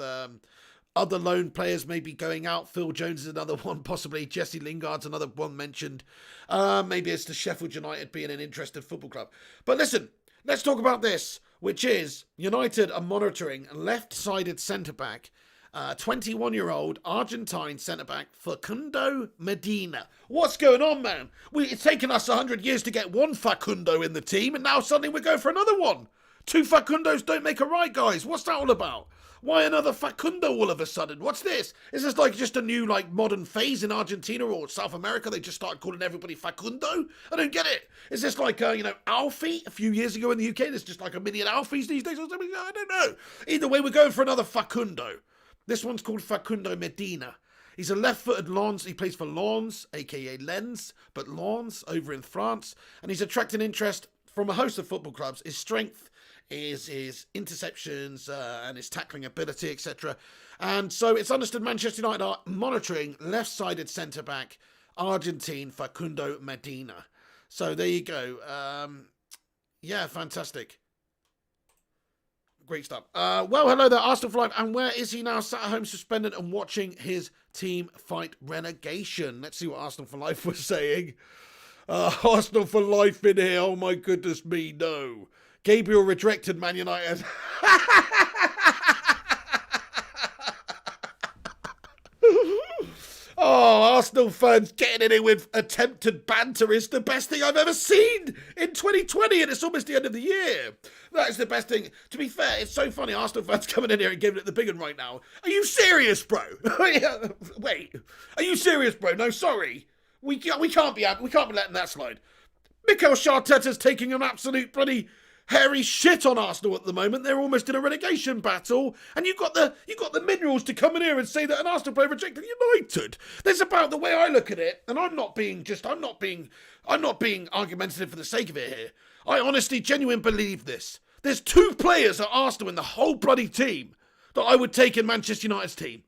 other loan players maybe going out. Phil Jones is another one, possibly. Jesse Lingard's another one mentioned. Maybe it's the Sheffield United being an interested football club. But listen, let's talk about this, which is United are monitoring left-sided centre-back, 21-year-old Argentine centre-back Facundo Medina. What's going on, man? It's taken us 100 years to get one Facundo in the team, and now suddenly we're going for another one. 2 Facundos don't make a right, guys. What's that all about? Why another Facundo all of a sudden? What's this? Is this like just a new modern phase in Argentina or South America? They just started calling everybody Facundo? I don't get it. Is this like, Alfie a few years ago in the UK? There's just like a million Alfies these days or something? I don't know. Either way, we're going for another Facundo. This one's called Facundo Medina. He's a left-footed Lens. He plays for Lens, a.k.a. Lens, but Lens over in France. And he's attracting interest from a host of football clubs. His strength is his interceptions and his tackling ability, etc. And so it's understood Manchester United are monitoring left-sided centre-back Argentine Facundo Medina. So there you go. Yeah, fantastic. Great stuff. Well, hello there, Arsenal for Life. And where is he now? Sat at home suspended and watching his team fight relegation. Let's see what Arsenal for Life was saying. Arsenal for Life in here. Oh, my goodness me, no. Gabriel rejected Man United. Oh, Arsenal fans getting in it with attempted banter is the best thing I've ever seen in 2020, and it's almost the end of the year. That is the best thing. To be fair, it's so funny, Arsenal fans coming in here and giving it the big one right now. Are you serious, bro? Wait, are you serious, bro? No, sorry. We can't be letting that slide. Mikel Arteta's taking an absolute bloody hairy shit on Arsenal at the moment. They're almost in a relegation battle, and you got the minerals to come in here and say that an Arsenal player rejected United. That's about the way I look at it, and I'm not being argumentative for the sake of it here. I honestly, genuinely believe this. There's 2 players at Arsenal in the whole bloody team that I would take in Manchester United's team,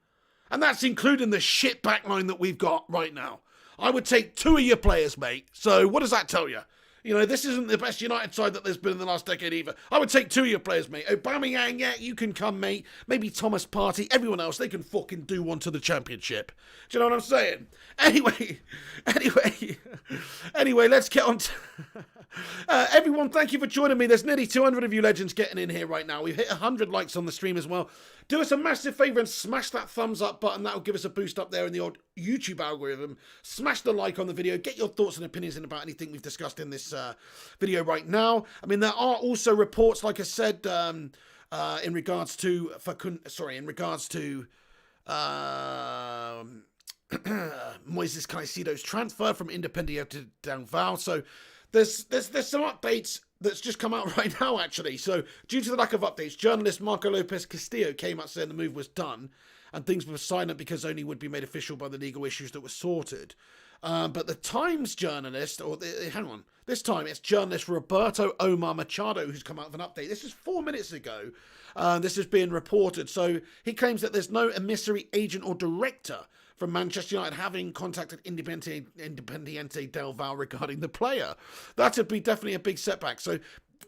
and that's including the shit backline that we've got right now. I would take 2 of your players, mate. So what does that tell you? This isn't the best United side that there's been in the last decade either. I would take 2 of your players, mate. Aubameyang, yeah, you can come, mate. Maybe Thomas Partey. Everyone else, they can fucking do one to the championship. Do you know what I'm saying? Anyway, let's get on to... everyone, thank you for joining me. There's nearly 200 of you legends getting in here right now. We've hit 100 likes on the stream as well. Do us a massive favour and smash that thumbs up button. That'll give us a boost up there in the old YouTube algorithm. Smash the like on the video. Get your thoughts and opinions in about anything we've discussed in this video right now. I mean, there are also reports, like I said, in regards to Moises Caicedo's transfer from Independiente del Valle. So there's some updates that's just come out right now, actually. So due to the lack of updates, journalist Marco Lopez Castillo came out saying the move was done and things were silent because only would be made official by the legal issues that were sorted. But the Times journalist, this time it's journalist Roberto Omar Machado who's come out with an update. This is 4 minutes ago. This is being reported. So he claims that there's no emissary agent or director from Manchester United having contacted Independiente del Valle regarding the player. That would be definitely a big setback. So,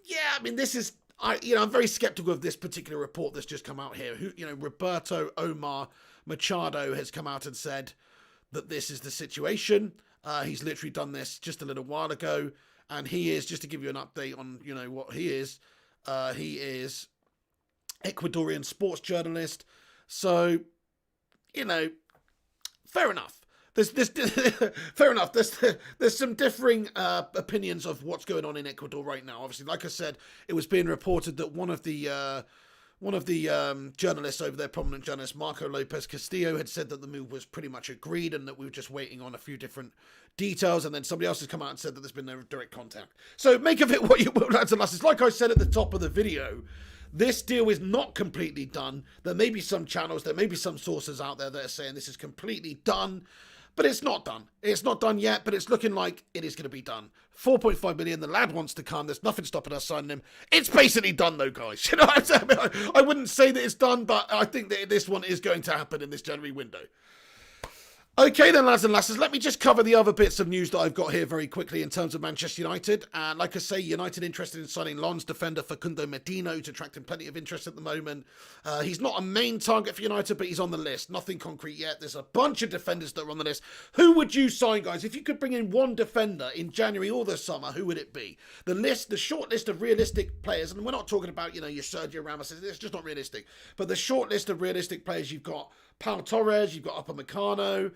yeah, I mean, this is... I'm very skeptical of this particular report that's just come out here. Roberto Omar Machado has come out and said that this is the situation. He's literally done this just a little while ago, and he is, just to give you an update on, what he is Ecuadorian sports journalist. So, fair enough. there's fair enough. There's some differing opinions of what's going on in Ecuador right now. Obviously, like I said, it was being reported that one of the journalists over there, prominent journalist Marco Lopez Castillo, had said that the move was pretty much agreed and that we were just waiting on a few different details. And then somebody else has come out and said that there's been no direct contact. So make of it what you will, lads and lasses. Like I said at the top of the video, this deal is not completely done. There may be some channels, there may be some sources out there that are saying this is completely done. But it's not done. It's not done yet, but it's looking like it is going to be done. 4.5 million, the lad wants to come. There's nothing stopping us signing him. It's basically done though, guys. You know what I'm saying? I wouldn't say that it's done, but I think that this one is going to happen in this January window. Okay then, lads and lasses, let me just cover the other bits of news that I've got here very quickly in terms of Manchester United. And like I say, United interested in signing Lens defender Facundo Medino, attracting plenty of interest at the moment. He's not a main target for United, but he's on the list. Nothing concrete yet. There's a bunch of defenders that are on the list. Who would you sign, guys? If you could bring in one defender in January or the summer, who would it be? The short list of realistic players, and we're not talking about, your Sergio Ramos, it's just not realistic. But the short list of realistic players, you've got Pau Torres, you've got Upamecano,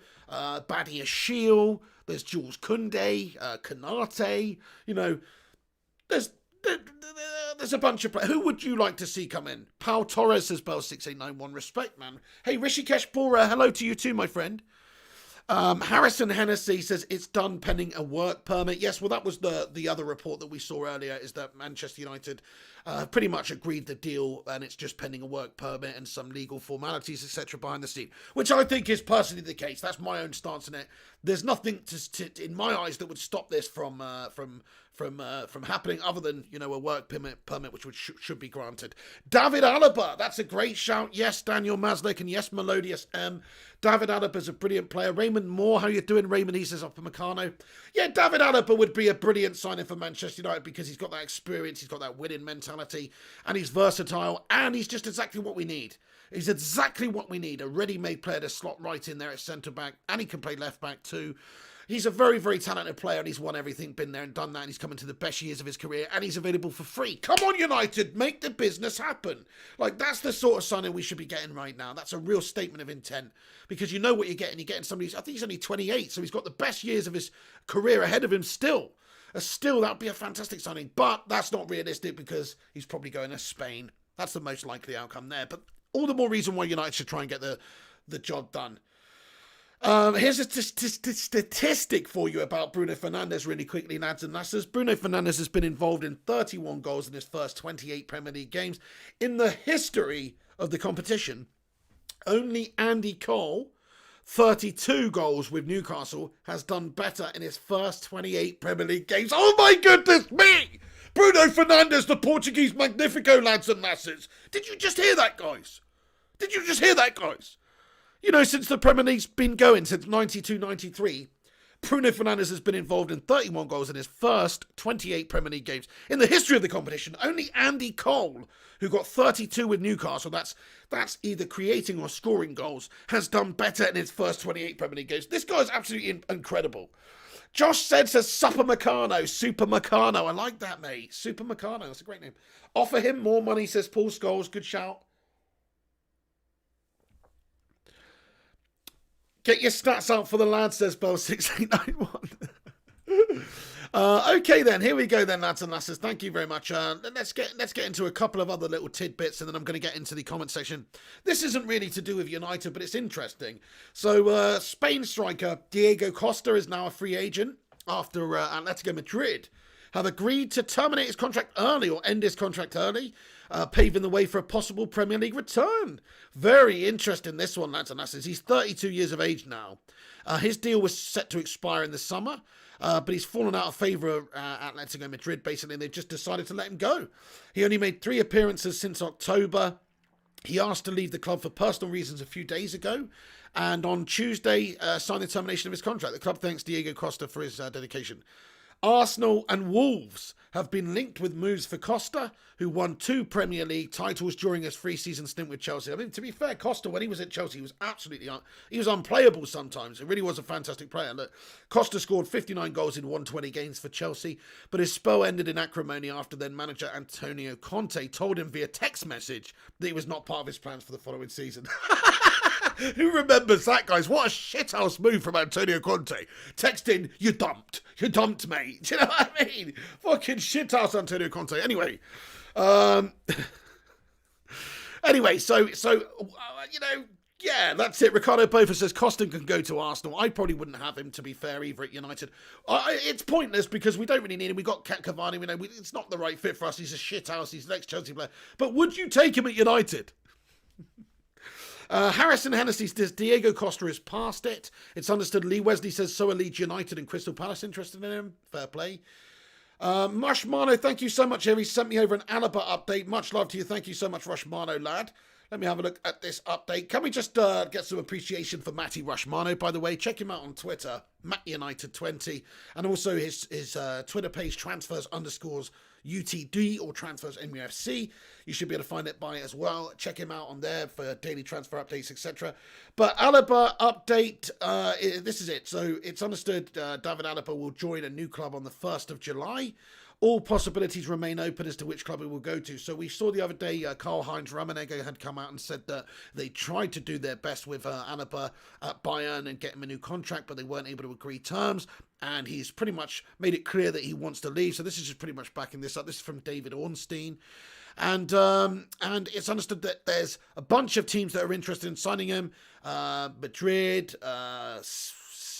Badia Shield, there's Jules Koundé, Konate, there's a bunch of players. Who would you like to see come in? Pau Torres says Bell 6891, respect, man. Hey, Rishikesh Bora, hello to you too, my friend. Harrison Hennessy says it's done pending a work permit. Yes, well, that was the other report that we saw earlier, is that Manchester United pretty much agreed the deal and it's just pending a work permit and some legal formalities, etc. behind the scene, which I think is personally the case. That's my own stance on it. There's nothing in my eyes that would stop this from happening other than, a work permit which should be granted. David Alaba, that's a great shout. Yes, Daniel Maslick, and yes, Melodious M. David Alaba's a brilliant player. Raymond Moore, how you doing, Raymond? He says Upamecano. Yeah, David Alaba would be a brilliant signing for Manchester United because he's got that experience, he's got that winning mentality, and he's versatile, and he's just exactly what we need. He's exactly what we need, a ready-made player to slot right in there at centre-back, and he can play left-back too. He's a very, very talented player, and he's won everything, been there and done that, and he's coming to the best years of his career, and he's available for free. Come on, United, make the business happen. That's the sort of signing we should be getting right now. That's a real statement of intent, because you know what you're getting. You're getting somebody who's, I think he's only 28, so he's got the best years of his career ahead of him still. Still, that would be a fantastic signing, but that's not realistic because he's probably going to Spain. That's the most likely outcome there, but all the more reason why United should try and get the job done. Here's a statistic for you about Bruno Fernandes really quickly, lads and lasses. Bruno Fernandes has been involved in 31 goals in his first 28 Premier League games. In the history of the competition, only Andy Cole, 32 goals with Newcastle, has done better in his first 28 Premier League games. Oh my goodness me! Bruno Fernandes, the Portuguese Magnifico, lads and lasses. Did you just hear that, guys? Since the Premier League's been going since 92-93, Bruno Fernandes has been involved in 31 goals in his first 28 Premier League games. In the history of the competition, only Andy Cole, who got 32 with Newcastle, that's either creating or scoring goals, has done better in his first 28 Premier League games. This guy's absolutely incredible. Josh says Super Meccano. I like that, mate. Super Meccano, that's a great name. Offer him more money, says Paul Scholes. Good shout. Get your stats out for the lad, says Bell 6891. Okay then, here we go then, lads and lasses. Thank you very much. Let's get into a couple of other little tidbits, and then I'm going to get into the comment section. This isn't really to do with United, but it's interesting. So Spain striker Diego Costa is now a free agent after Atletico Madrid have agreed to terminate his contract early or end his contract early, paving the way for a possible Premier League return. Very interesting, this one, lads and lasses. He's 32 years of age now. His deal was set to expire in the summer, but he's fallen out of favour at Atletico Madrid, basically, and they've just decided to let him go. He only made 3 appearances since October. He asked to leave the club for personal reasons a few days ago, and on Tuesday signed the termination of his contract. The club thanks Diego Costa for his dedication. Arsenal and Wolves have been linked with moves for Costa, who won 2 Premier League titles during his 3-season stint with Chelsea. I mean, to be fair, Costa, when he was at Chelsea, he was absolutely he was unplayable sometimes. It really was a fantastic player. Look, Costa scored 59 goals in 120 games for Chelsea, but his spell ended in acrimony after then manager Antonio Conte told him via text message that he was not part of his plans for the following season. Who remembers that, guys? What a shithouse move from Antonio Conte. Texting, you dumped, mate. Do you know what I mean? Fucking shithouse Antonio Conte. Anyway, yeah, that's it. Ricardo Bofa says Costin can go to Arsenal. I probably wouldn't have him, to be fair, either at United. It's pointless because we don't really need him. We got Cavani. It's not the right fit for us. He's a shithouse. He's the next Chelsea player. But would you take him at United? Harrison Hennessy says Diego Costa is past it. It's understood. Lee Wesley says so are Leeds United and Crystal Palace interested in him. Fair play. Rushmano, thank you so much. He sent me over an Alaba update. Much love to you. Thank you so much, Rushmano, lad. Let me have a look at this update. Can we just get some appreciation for Matty Rushmano, by the way? Check him out on Twitter, MattUnited20, and also his Twitter page, transfers_UTD or transfers MUFC. You should be able to find it by it as well. Check him out on there for daily transfer updates, etc. But Alaba update, this is it. So it's understood David Alaba will join a new club on the 1st of July. All possibilities remain open as to which club he will go to. So we saw the other day Karl-Heinz Rummenigge had come out and said that they tried to do their best with Alaba at Bayern and get him a new contract, but they weren't able to agree terms. And he's pretty much made it clear that he wants to leave. So this is just pretty much backing this up. This is from David Ornstein. And it's understood that there's a bunch of teams that are interested in signing him. Madrid,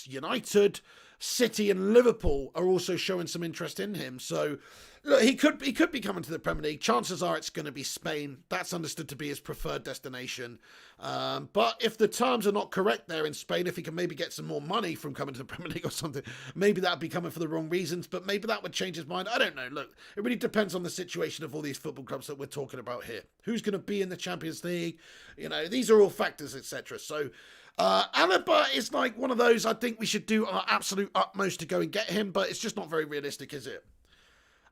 United, City and Liverpool are also showing some interest in him. So look, he could be coming to the Premier League. Chances are it's going to be Spain. That's understood to be his preferred destination. But if the terms are not correct there in Spain, if he can maybe get some more money from coming to the Premier League or something, maybe that would be coming for the wrong reasons, but maybe that would change his mind. I don't know. Look, it really depends on the situation of all these football clubs that we're talking about here. Who's going to be in the Champions League? You know, these are all factors, etc. So Alaba is like one of those, I think we should do our absolute utmost to go and get him, but it's just not very realistic, is it?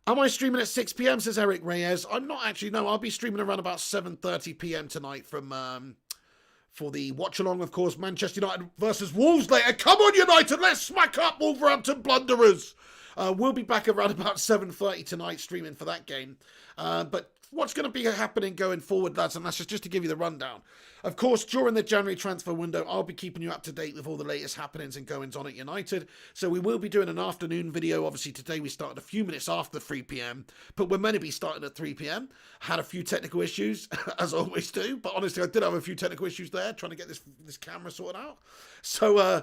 Am I streaming at 6 p.m, says Eric Reyes? I'm not actually, no, I'll be streaming around about 7:30 p.m. tonight from, for the watch-along, of course, Manchester United versus Wolves later. Come on, United, let's smack up Wolverhampton blunderers. We'll be back around about 7:30 tonight streaming for that game. But what's going to be happening going forward, lads, and that's just to give you the rundown. Of course, during the January transfer window, I'll be keeping you up to date with all the latest happenings and goings on at United. So we will be doing an afternoon video. Obviously, today we started a few minutes after 3 p.m, but we're meant to be starting at 3 p.m. Had a few technical issues, as I always do. But honestly, I did have a few technical issues there, trying to get this camera sorted out. So,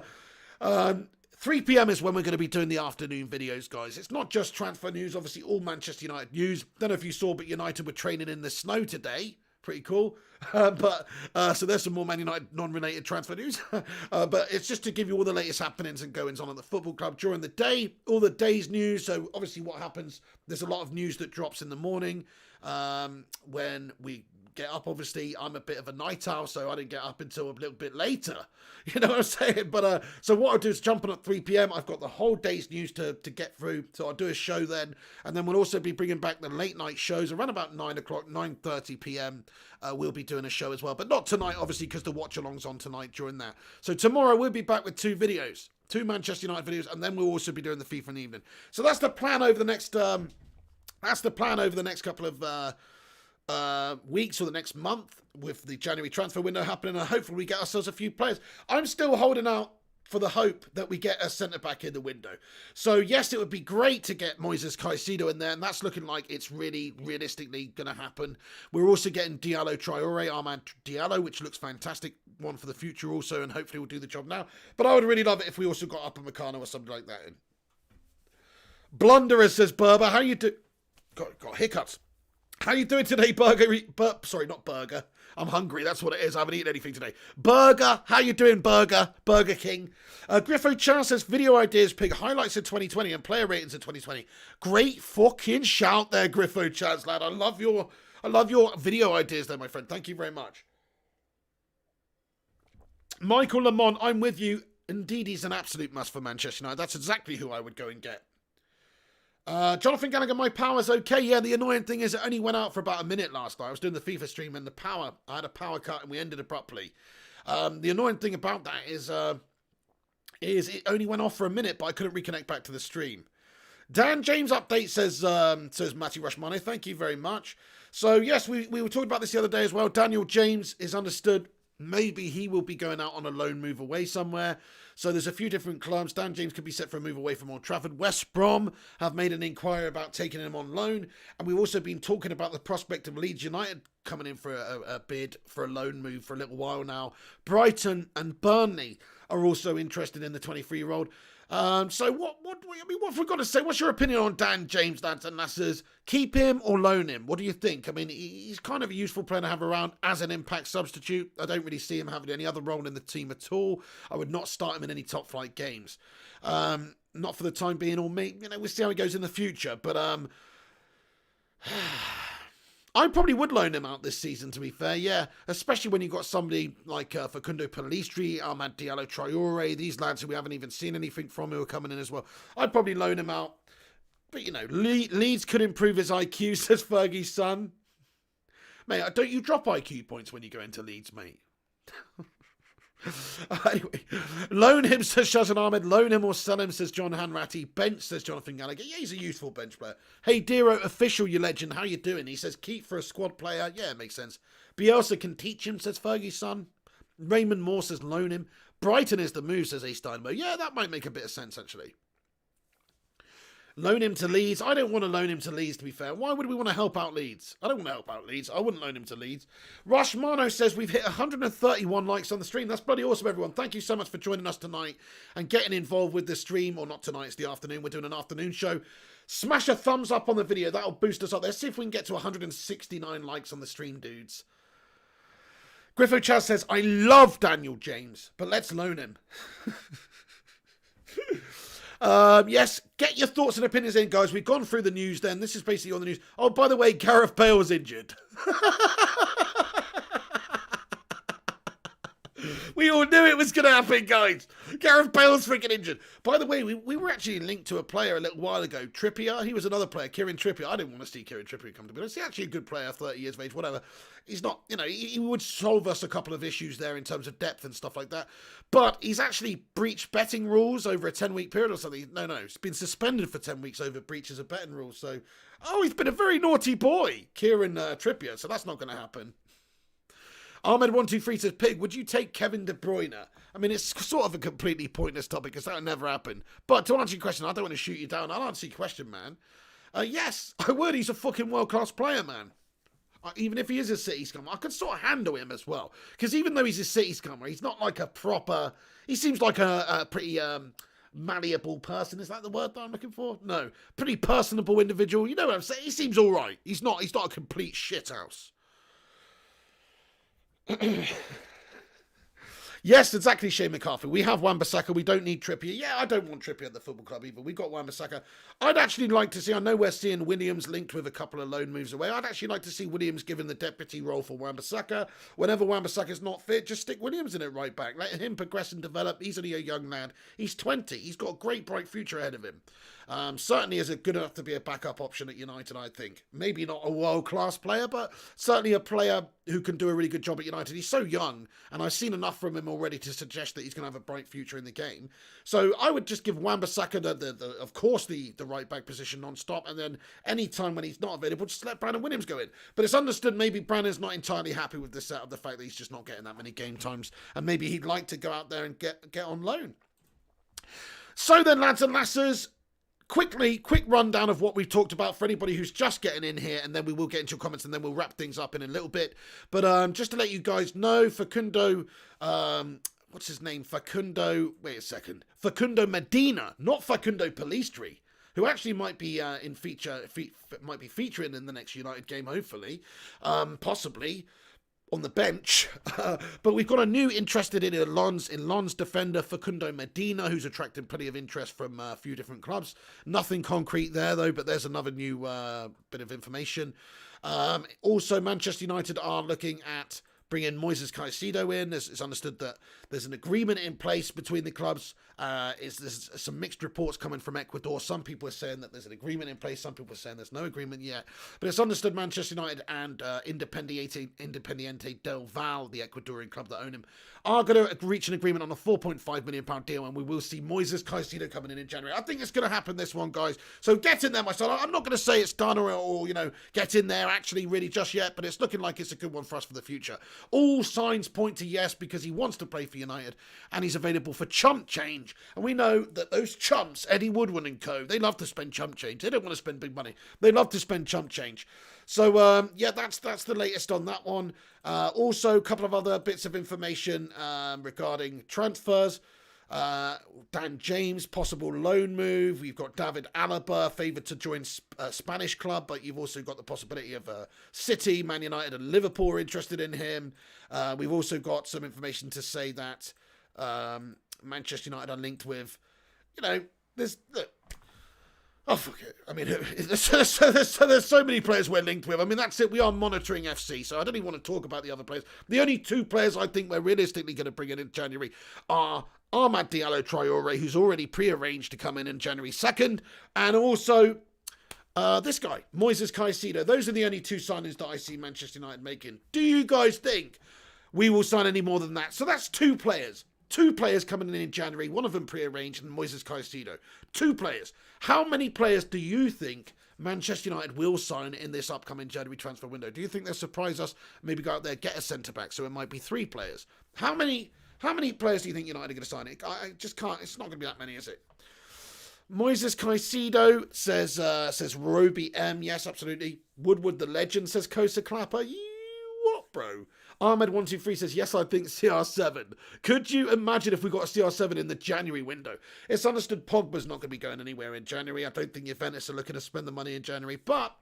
3 p.m. is when we're going to be doing the afternoon videos, guys. It's not just transfer news, obviously all Manchester United news. Don't know if you saw, but United were training in the snow today. Pretty cool. So there's some more Man United non-related transfer news. But it's just to give you all the latest happenings and goings on at the football club during the day. All the day's news. So obviously what happens, there's a lot of news that drops in the morning when we get up. Obviously I'm a bit of a night owl, so I didn't get up until a little bit later, you know what I'm saying? But so what I'll do is jump on at 3 p.m. I've got the whole day's news to get through, so I'll do a show then, and then we'll also be bringing back the late night shows around about 9 o'clock, 9:30 p.m. We'll be doing a show as well, but not tonight obviously because the watch along's on tonight during that. So tomorrow we'll be back with 2 videos, 2 Manchester United videos, and then we'll also be doing the FIFA in the evening. So that's the plan over the next couple of weeks or the next month, with the January transfer window happening, and hopefully we get ourselves a few players. I'm still holding out for the hope that we get a centre-back in the window. So yes, it would be great to get Moises Caicedo in there, and that's looking like it's really realistically going to happen. We're also getting Diallo Traore, Armand Diallo, which looks fantastic, one for the future also, and hopefully we'll do the job now. But I would really love it if we also got Upamecano or something like that in. Blunderer says, Berber, how you do... Got hiccups. How you doing today, Sorry, not Burger. I'm hungry, that's what it is. I haven't eaten anything today. Burger, how you doing, Burger? Burger King. Griffo Chan says, video ideas, pick highlights in 2020 and player ratings in 2020. Great fucking shout there, Griffo Chance, lad. I love your video ideas there, my friend. Thank you very much. Michael Lamont, I'm with you. Indeed, he's an absolute must for Manchester United. That's exactly who I would go and get. Jonathan Gallagher, my power's okay. Yeah, the annoying thing is it only went out for about a minute last night. I was doing the FIFA stream and I had a power cut and we ended abruptly. The annoying thing about that is it only went off for a minute, but I couldn't reconnect back to the stream. Dan James update says Matty Rushmano. Thank you very much. So yes, we were talking about this the other day as well. Daniel James is understood Maybe he will be going out on a loan move away somewhere. So there's a few different clubs. Dan James could be set for a move away from Old Trafford. West Brom have made an inquiry about taking him on loan. And we've also been talking about the prospect of Leeds United coming in for a bid for a loan move for a little while now. Brighton and Burnley are also interested in the 23-year-old. So what have we got to say? What's your opinion on Dan James, lads and lasses? Keep him or loan him? What do you think? I mean, he's kind of a useful player to have around as an impact substitute. I don't really see him having any other role in the team at all. I would not start him in any top flight games. Not for the time being, or we'll see how he goes in the future. But I probably would loan him out this season, to be fair, yeah. Especially when you've got somebody like Facundo Pellistri, Amad Diallo Traore, these lads who we haven't even seen anything from who are coming in as well. I'd probably loan him out. But, Leeds could improve his IQ, says Fergie's son. Mate, don't you drop IQ points when you go into Leeds, mate? Anyway, loan him, says Shazan Ahmed. Loan him or sell him, says John Hanratty. Bench, says Jonathan Gallagher. Yeah, he's a useful bench player. Hey, Dero official, you legend. How you doing? He says keep for a squad player. Yeah, it makes sense. Bielsa can teach him, says Fergie's son. Raymond Moore says loan him. Brighton is the move, says A. Steinberg. Yeah, that might make a bit of sense, actually. Loan him to Leeds. I don't want to loan him to Leeds, to be fair. Why would we want to help out Leeds? I don't want to help out Leeds. I wouldn't loan him to Leeds. Rush Mano says we've hit 131 likes on the stream. That's bloody awesome, everyone. Thank you so much for joining us tonight and getting involved with the stream. Or not tonight, it's the afternoon. We're doing an afternoon show. Smash a thumbs up on the video. That'll boost us up. Let's see if we can get to 169 likes on the stream, dudes. Griffo Chaz says, I love Daniel James, but let's loan him. Yes, get your thoughts and opinions in, guys. We've gone through the news then. This is basically on the news. Oh, by the way, Gareth Bale's injured. We all knew it was going to happen, guys. Gareth Bale's freaking injured. By the way, we were actually linked to a player a little while ago, Trippier. He was another player, Kieran Trippier. I didn't want to see Kieran Trippier come to me. He's actually a good player, 30 years of age, whatever. He's not, he would solve us a couple of issues there in terms of depth and stuff like that. But he's actually breached betting rules over a 10-week period or something. No, he's been suspended for 10 weeks over breaches of betting rules. So, he's been a very naughty boy, Kieran Trippier. So that's not going to happen. Ahmed123 says, Pig, would you take Kevin De Bruyne? I mean, it's sort of a completely pointless topic because that would never happen. But to answer your question, I don't want to shoot you down. I'll answer your question, man. Yes, I would. He's a fucking world-class player, man. Even if he is a City scummer, I could sort of handle him as well. Because even though he's a City scummer, he's not like a proper... He seems like a pretty malleable person. Is that the word that I'm looking for? No. Pretty personable individual. You know what I'm saying? He seems all right. He's not a complete shithouse. Yes, exactly, Shane McCarthy. We have Wan-Bissaka. We don't need Trippier. Yeah, I don't want Trippier at the football club either. We've got Wan-Bissaka. I'd actually like to see, I know we're seeing Williams linked with a couple of loan moves away. I'd actually like to see Williams given the deputy role for Wan-Bissaka. Whenever Wan-Bissaka's not fit, just stick Williams in it right back. Let him progress and develop. He's only a young lad. He's 20. He's got a great, bright future ahead of him. Certainly is good enough to be a backup option at United, I think. Maybe not a world-class player, but certainly a player who can do a really good job at United. He's so young, and I've seen enough from him already to suggest that he's going to have a bright future in the game. So I would just give Wan-Bissaka, of course, the right-back position non-stop, and then any time when he's not available, just let Brandon Williams go in. But it's understood maybe Brandon's not entirely happy with the setup, the fact that he's just not getting that many game times, and maybe he'd like to go out there and get on loan. So then, lads and lasses, quick rundown of what we've talked about for anybody who's just getting in here, and then we will get into your comments, and then we'll wrap things up in a little bit. But just to let you guys know, Facundo, what's his name? Facundo Medina, not Facundo Pellistri, who actually might be might be featuring in the next United game, hopefully, possibly on the bench. But we've got a new interested in Lens defender Facundo Medina, who's attracted plenty of interest from a few different clubs. Nothing concrete there, though, but there's another new bit of information. Also, Manchester United are looking at bringing Moises Caicedo in. It's understood that there's an agreement in place between the clubs There's some mixed reports coming from Ecuador. Some people are saying that there's an agreement in place. Some people are saying there's no agreement yet. But it's understood Manchester United and Independiente del Valle, the Ecuadorian club that own him, are going to reach an agreement on a £4.5 million deal, and we will see Moises Caicedo coming in January. I think it's going to happen, this one, guys. So get in there, my son. I'm not going to say it's done or get in there actually really just yet, but it's looking like it's a good one for us for the future. All signs point to yes, because he wants to play for United, and he's available for chump change. And we know that those chumps, Eddie Woodward and co, they love to spend chump change. They don't want to spend big money. They love to spend chump change. So, that's the latest on that one. Also, a couple of other bits of information regarding transfers. Dan James, possible loan move. We've got David Alaba, favoured to join a Spanish club, but you've also got the possibility of City, Man United and Liverpool are interested in him. We've also got some information to say that Manchester United are linked with, oh, fuck it. I mean, there's so many players we're linked with. I mean, that's it. We are monitoring FC, so I don't even want to talk about the other players. The only two players I think we're realistically going to bring in January are Ahmad Diallo Traore, who's already pre-arranged to come in January 2nd, and also this guy, Moises Caicedo. Those are the only two signings that I see Manchester United making. Do you guys think we will sign any more than that? So that's two players. Two players coming in January, one of them pre-arranged, and Moises Caicedo. Two players. How many players do you think Manchester United will sign in this upcoming January transfer window? Do you think they'll surprise us, maybe go out there, get a centre-back, so it might be three players? How many players do you think United are going to sign? I just can't. It's not going to be that many, is it? Moises Caicedo says Roby M. Yes, absolutely. Woodward the legend says Kosa Clapper. What, bro? Ahmed123 says, yes, I think CR7. Could you imagine if we got a CR7 in the January window? It's understood Pogba's not going to be going anywhere in January. I don't think Juventus are looking to spend the money in January. But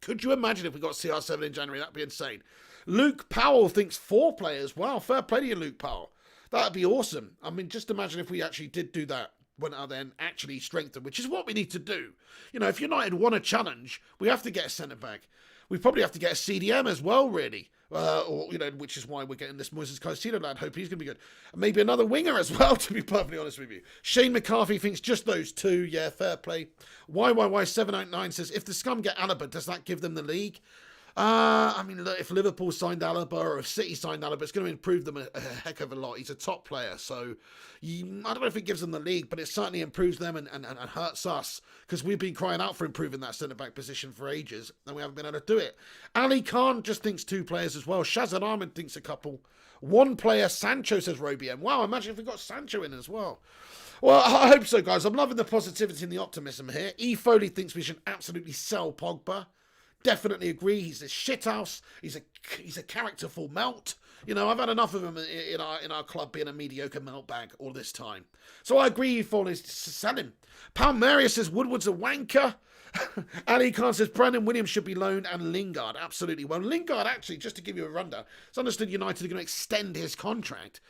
could you imagine if we got CR7 in January? That'd be insane. Luke Powell thinks 4 players. Wow, fair play to you, Luke Powell. That'd be awesome. I mean, just imagine if we actually did do that. Went out there and actually strengthened, which is what we need to do. If United want a challenge, we have to get a centre-back. We probably have to get a CDM as well, really. Which is why we're getting this Moises Caicedo lad. Hope he's going to be good. And maybe another winger as well, to be perfectly honest with you. Shane McCarthy thinks just those two. Yeah, fair play. YYY789 says, if the scum get Alaba, does that give them the league? Look, if Liverpool signed Alaba or if City signed Alaba, it's going to improve them a heck of a lot. He's a top player, so I don't know if it gives them the league, but it certainly improves them and hurts us, because we've been crying out for improving that centre-back position for ages, and we haven't been able to do it. Ali Khan just thinks 2 players as well. Shazad Ahmed thinks a couple. 1 player, Sancho, says Robian. Wow, imagine if we got Sancho in as well. Well, I hope so, guys. I'm loving the positivity and the optimism here. E. Foley thinks we should absolutely sell Pogba. Definitely agree. He's a shithouse. He's a characterful melt. I've had enough of him in our club being a mediocre melt bag all this time. So I agree, Foley, to sell him. Palmeria says Woodward's a wanker. Ali Khan says Brandon Williams should be loaned and Lingard. Absolutely. Well, Lingard, actually, just to give you a rundown, it's understood United are going to extend his contract.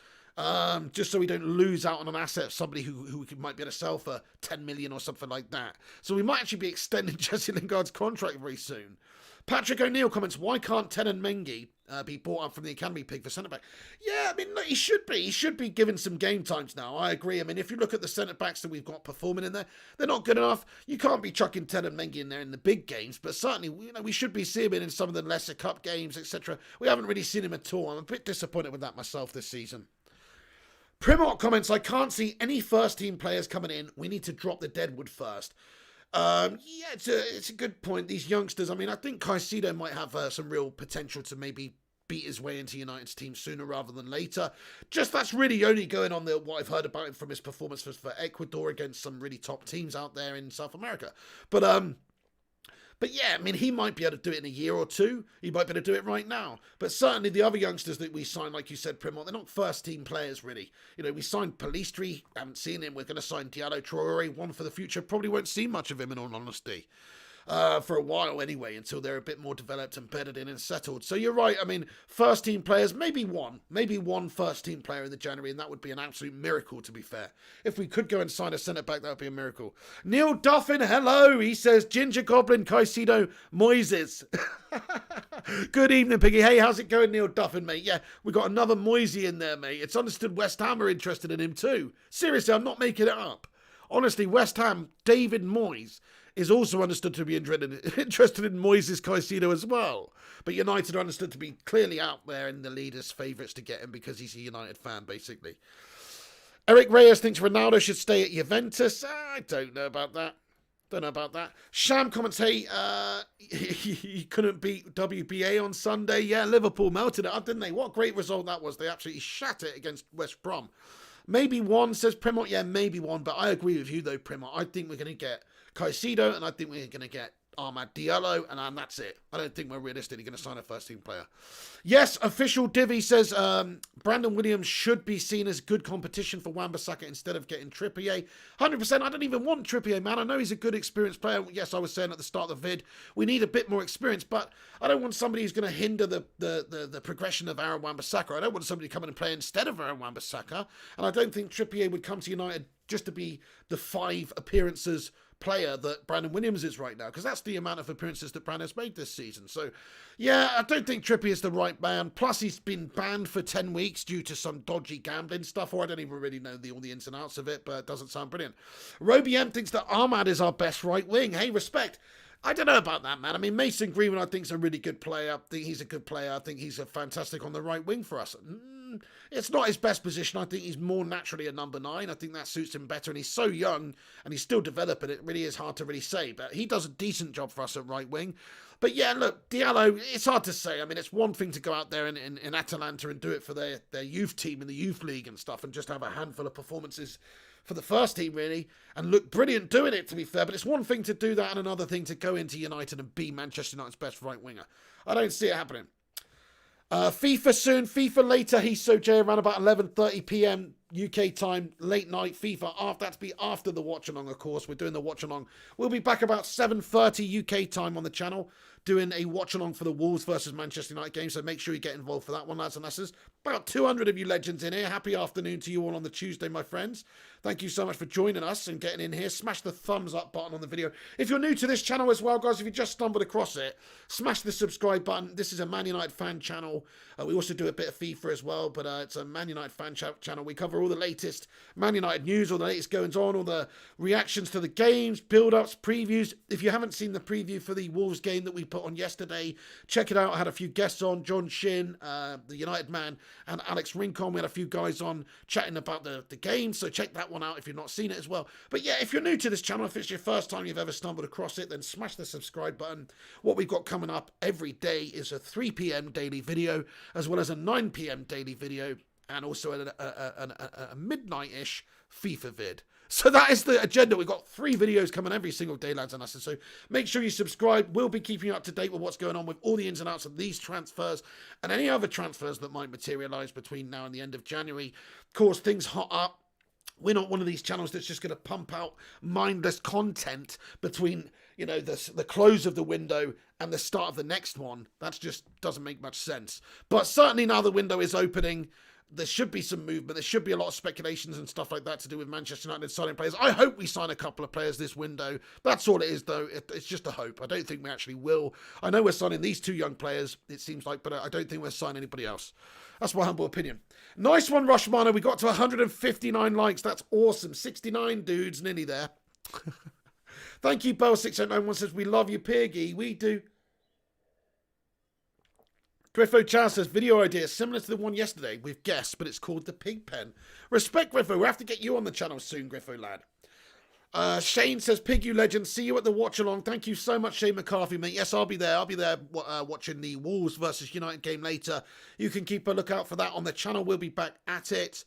Just so we don't lose out on an asset of somebody who might be able to sell for 10 million or something like that. So we might actually be extending Jesse Lingard's contract very soon. Patrick O'Neill comments, why can't Tenan Mengi be bought up from the academy pig for centre-back? Yeah, look, he should be. He should be given some game times now. I agree. If you look at the centre-backs that we've got performing in there, they're not good enough. You can't be chucking Tenan Mengi in there in the big games, but certainly, we should be seeing him in some of the lesser cup games, etc. We haven't really seen him at all. I'm a bit disappointed with that myself this season. Primot comments, I can't see any first-team players coming in. We need to drop the deadwood first. It's a good point. These youngsters, I think Caicedo might have some real potential to maybe beat his way into United's team sooner rather than later. Just that's really only going on what I've heard about him from his performance for Ecuador against some really top teams out there in South America. But yeah, he might be able to do it in a year or two. He might be able to do it right now. But certainly the other youngsters that we signed, like you said, Primont, they're not first-team players, really. We signed Palistri, haven't seen him. We're going to sign Diallo Traore, one for the future. Probably won't see much of him, in all honesty. for a while anyway, until they're a bit more developed and bedded in and settled. So you're right. I mean, first team players, maybe one first team player in the January, and that would be an absolute miracle, to be fair. If we could go and sign a centre back, that would be a miracle. Neil Duffin, hello. He says, Ginger Goblin, Caicedo, Moises. Good evening, Piggy. Hey, how's it going, Neil Duffin, mate? Yeah, we got another Moisey in there, mate. It's understood West Ham are interested in him too. Seriously, I'm not making it up. Honestly, West Ham, David Moyes, is also understood to be interested in Moises Caicedo as well. But United are understood to be clearly out there in the leaders' favourites to get him because he's a United fan, basically. Eric Reyes thinks Ronaldo should stay at Juventus. I don't know about that. Sham comments, hey, he couldn't beat WBA on Sunday. Yeah, Liverpool melted it up, didn't they? What a great result that was. They absolutely shat it against West Brom. Maybe one, says Primot. Yeah, maybe one. But I agree with you, though, Primot. I think we're going to get Caicedo, and I think we're going to get Ahmad Diallo, and that's it. I don't think we're realistically going to sign a first-team player. Yes, official Divvy says Brandon Williams should be seen as good competition for Wan-Bissaka instead of getting Trippier. 100%. I don't even want Trippier, man. I know he's a good, experienced player. Yes, I was saying at the start of the vid, we need a bit more experience, but I don't want somebody who's going to hinder the progression of Aaron Wan-Bissaka. I don't want somebody to come in and play instead of Aaron Wan-Bissaka, and I don't think Trippier would come to United just to be the 5 appearances player that Brandon Williams is right now, because that's the amount of appearances that Brandon's made this season. So yeah, I don't think Trippier is the right man. Plus he's been banned for 10 weeks due to some dodgy gambling stuff, or I don't even really know all the ins and outs of it, but it doesn't sound brilliant. Roby M thinks that Ahmad is our best right wing. Hey, respect. I don't know about that, man. I mean, Mason Greenwood I think is a really good player. I think he's a good player. I think he's a fantastic on the right wing for us. It's not his best position. I think he's more naturally a number 9. I think that suits him better, and he's so young and he's still developing. It really is hard to really say, but he does a decent job for us at right wing. But yeah, look, Diallo, it's hard to say. I mean, it's one thing to go out there in Atalanta and do it for their youth team in the youth league and stuff and just have a handful of performances for the first team, really, and look brilliant doing it, to be fair. But it's one thing to do that and another thing to go into United and be Manchester United's best right winger. I don't see it happening. FIFA soon, FIFA later. He's so J around about 11:30 p.m. UK time, late night FIFA. That's be after the watch along, of course. We're doing the watch along. We'll be back about 7:30 UK time on the channel, doing a watch along for the Wolves versus Manchester United game. So make sure you get involved for that one, lads and lasses. About 200 of you legends in here. Happy afternoon to you all on the Tuesday, my friends. Thank you so much for joining us and getting in here. Smash the thumbs up button on the video. If you're new to this channel as well, guys, if you just stumbled across it, smash the subscribe button. This is a Man United fan channel. We also do a bit of FIFA as well, but it's a Man United fan channel. We cover all the latest Man United news, all the latest goings on, all the reactions to the games, build-ups, previews. If you haven't seen the preview for the Wolves game that we put on yesterday, check it out. I had a few guests on, John Shin, the United man, and Alex Rincon. We had a few guys on chatting about the game, so check that one out if you've not seen it as well. But yeah, if you're new to this channel, if it's your first time you've ever stumbled across it, then smash the subscribe button. What we've got coming up every day is a 3 p.m. daily video, as well as a 9 p.m. daily video, and also a midnight-ish FIFA vid. So that is the agenda. We've got 3 videos coming every single day, lads and lasses. So make sure you subscribe. We'll be keeping you up to date with what's going on with all the ins and outs of these transfers and any other transfers that might materialise between now and the end of January. Of course, things hot up. We're not one of these channels that's just going to pump out mindless content between, you know, the close of the window and the start of the next one. That just doesn't make much sense. But certainly now the window is opening, there should be some movement. There should be a lot of speculations and stuff like that to do with Manchester United signing players. I hope we sign a couple of players this window. That's all it is, though. It's just a hope. I don't think we actually will. I know we're signing these 2 young players, it seems like, but I don't think we'll sign anybody else. That's my humble opinion. Nice one, Rushmana. We got to 159 likes. That's awesome. 69 dudes, nearly there. Thank you, Bell6891 says, we love you, Piggy. We do. Griffo Chow says, video idea similar to the one yesterday with guests, but it's called the Pig Pen. Respect, Griffo. We'll have to get you on the channel soon, Griffo lad. Shane says, Pig, you legend. See you at the watch along. Thank you so much, Shane McCarthy, mate. Yes, I'll be there. I'll be there watching the Wolves versus United game later. You can keep a lookout for that on the channel. We'll be back at it.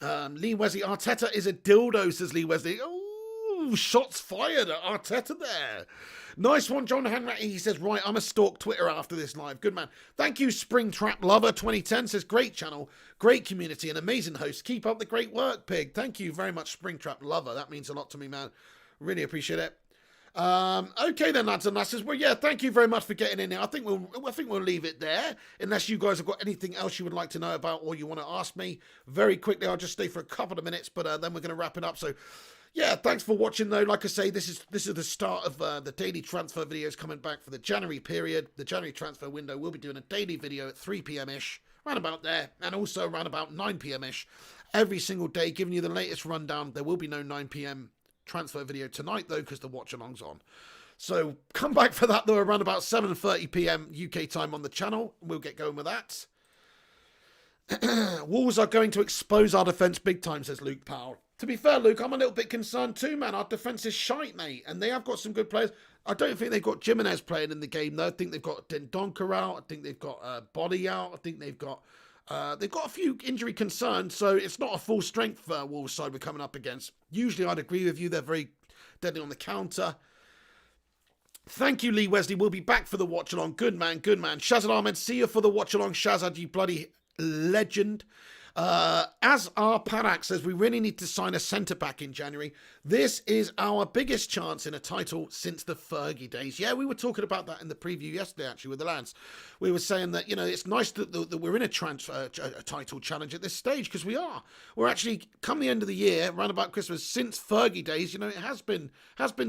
Lee Wesley, Arteta is a dildo, says Lee Wesley. Oh, shots fired at Arteta there. Nice one, John Hanratty. He says, right, I'm a stalk Twitter after this live. Good man. Thank you, Springtrap Lover 2010 says, great channel, great community, and amazing host. Keep up the great work, Pig. Thank you very much, Springtrap Lover. That means a lot to me, man. Really appreciate it. Okay then, lads and lasses. Well, yeah, thank you very much for getting in here. I think we'll leave it there, unless you guys have got anything else you would like to know about or you want to ask me. Very quickly, I'll just stay for a couple of minutes, but then we're going to wrap it up. So, yeah, thanks for watching though. Like I say, this is the start of the daily transfer videos coming back for the January period. The January transfer window. We'll be doing a daily video at 3 p.m. ish, around about there, and also around about 9 p.m. ish, every single day, giving you the latest rundown. There will be no 9 p.m. transfer video tonight though, because the watch along's on. So come back for that though around about 7:30 p.m. UK time on the channel. We'll get going with that. Wolves are going to expose our defence big time, says Luke Powell. To be fair, Luke, I'm a little bit concerned too, man. Our defence is shite, mate, and they have got some good players. I don't think they've got Jimenez playing in the game though. I think they've got Dendoncker out. I think they've got Body out. I think they've got a few injury concerns, so it's not a full strength Wolves side we're coming up against. Usually I'd agree with you, they're very deadly on the counter. Thank you, Lee Wesley. We'll be back for the watch along. Good man, good man. Shazad Ahmed, see you for the watch along. Shazad, you bloody legend. As our Parak says, we really need to sign a centre back in January. This is our biggest chance in a title since the Fergie days. Yeah, we were talking about that in the preview yesterday, actually, with the lads. We were saying that, you know, it's nice that we're in a title challenge at this stage, because we are. We're actually, come the end of the year, around about Christmas, since Fergie days, you know, it has been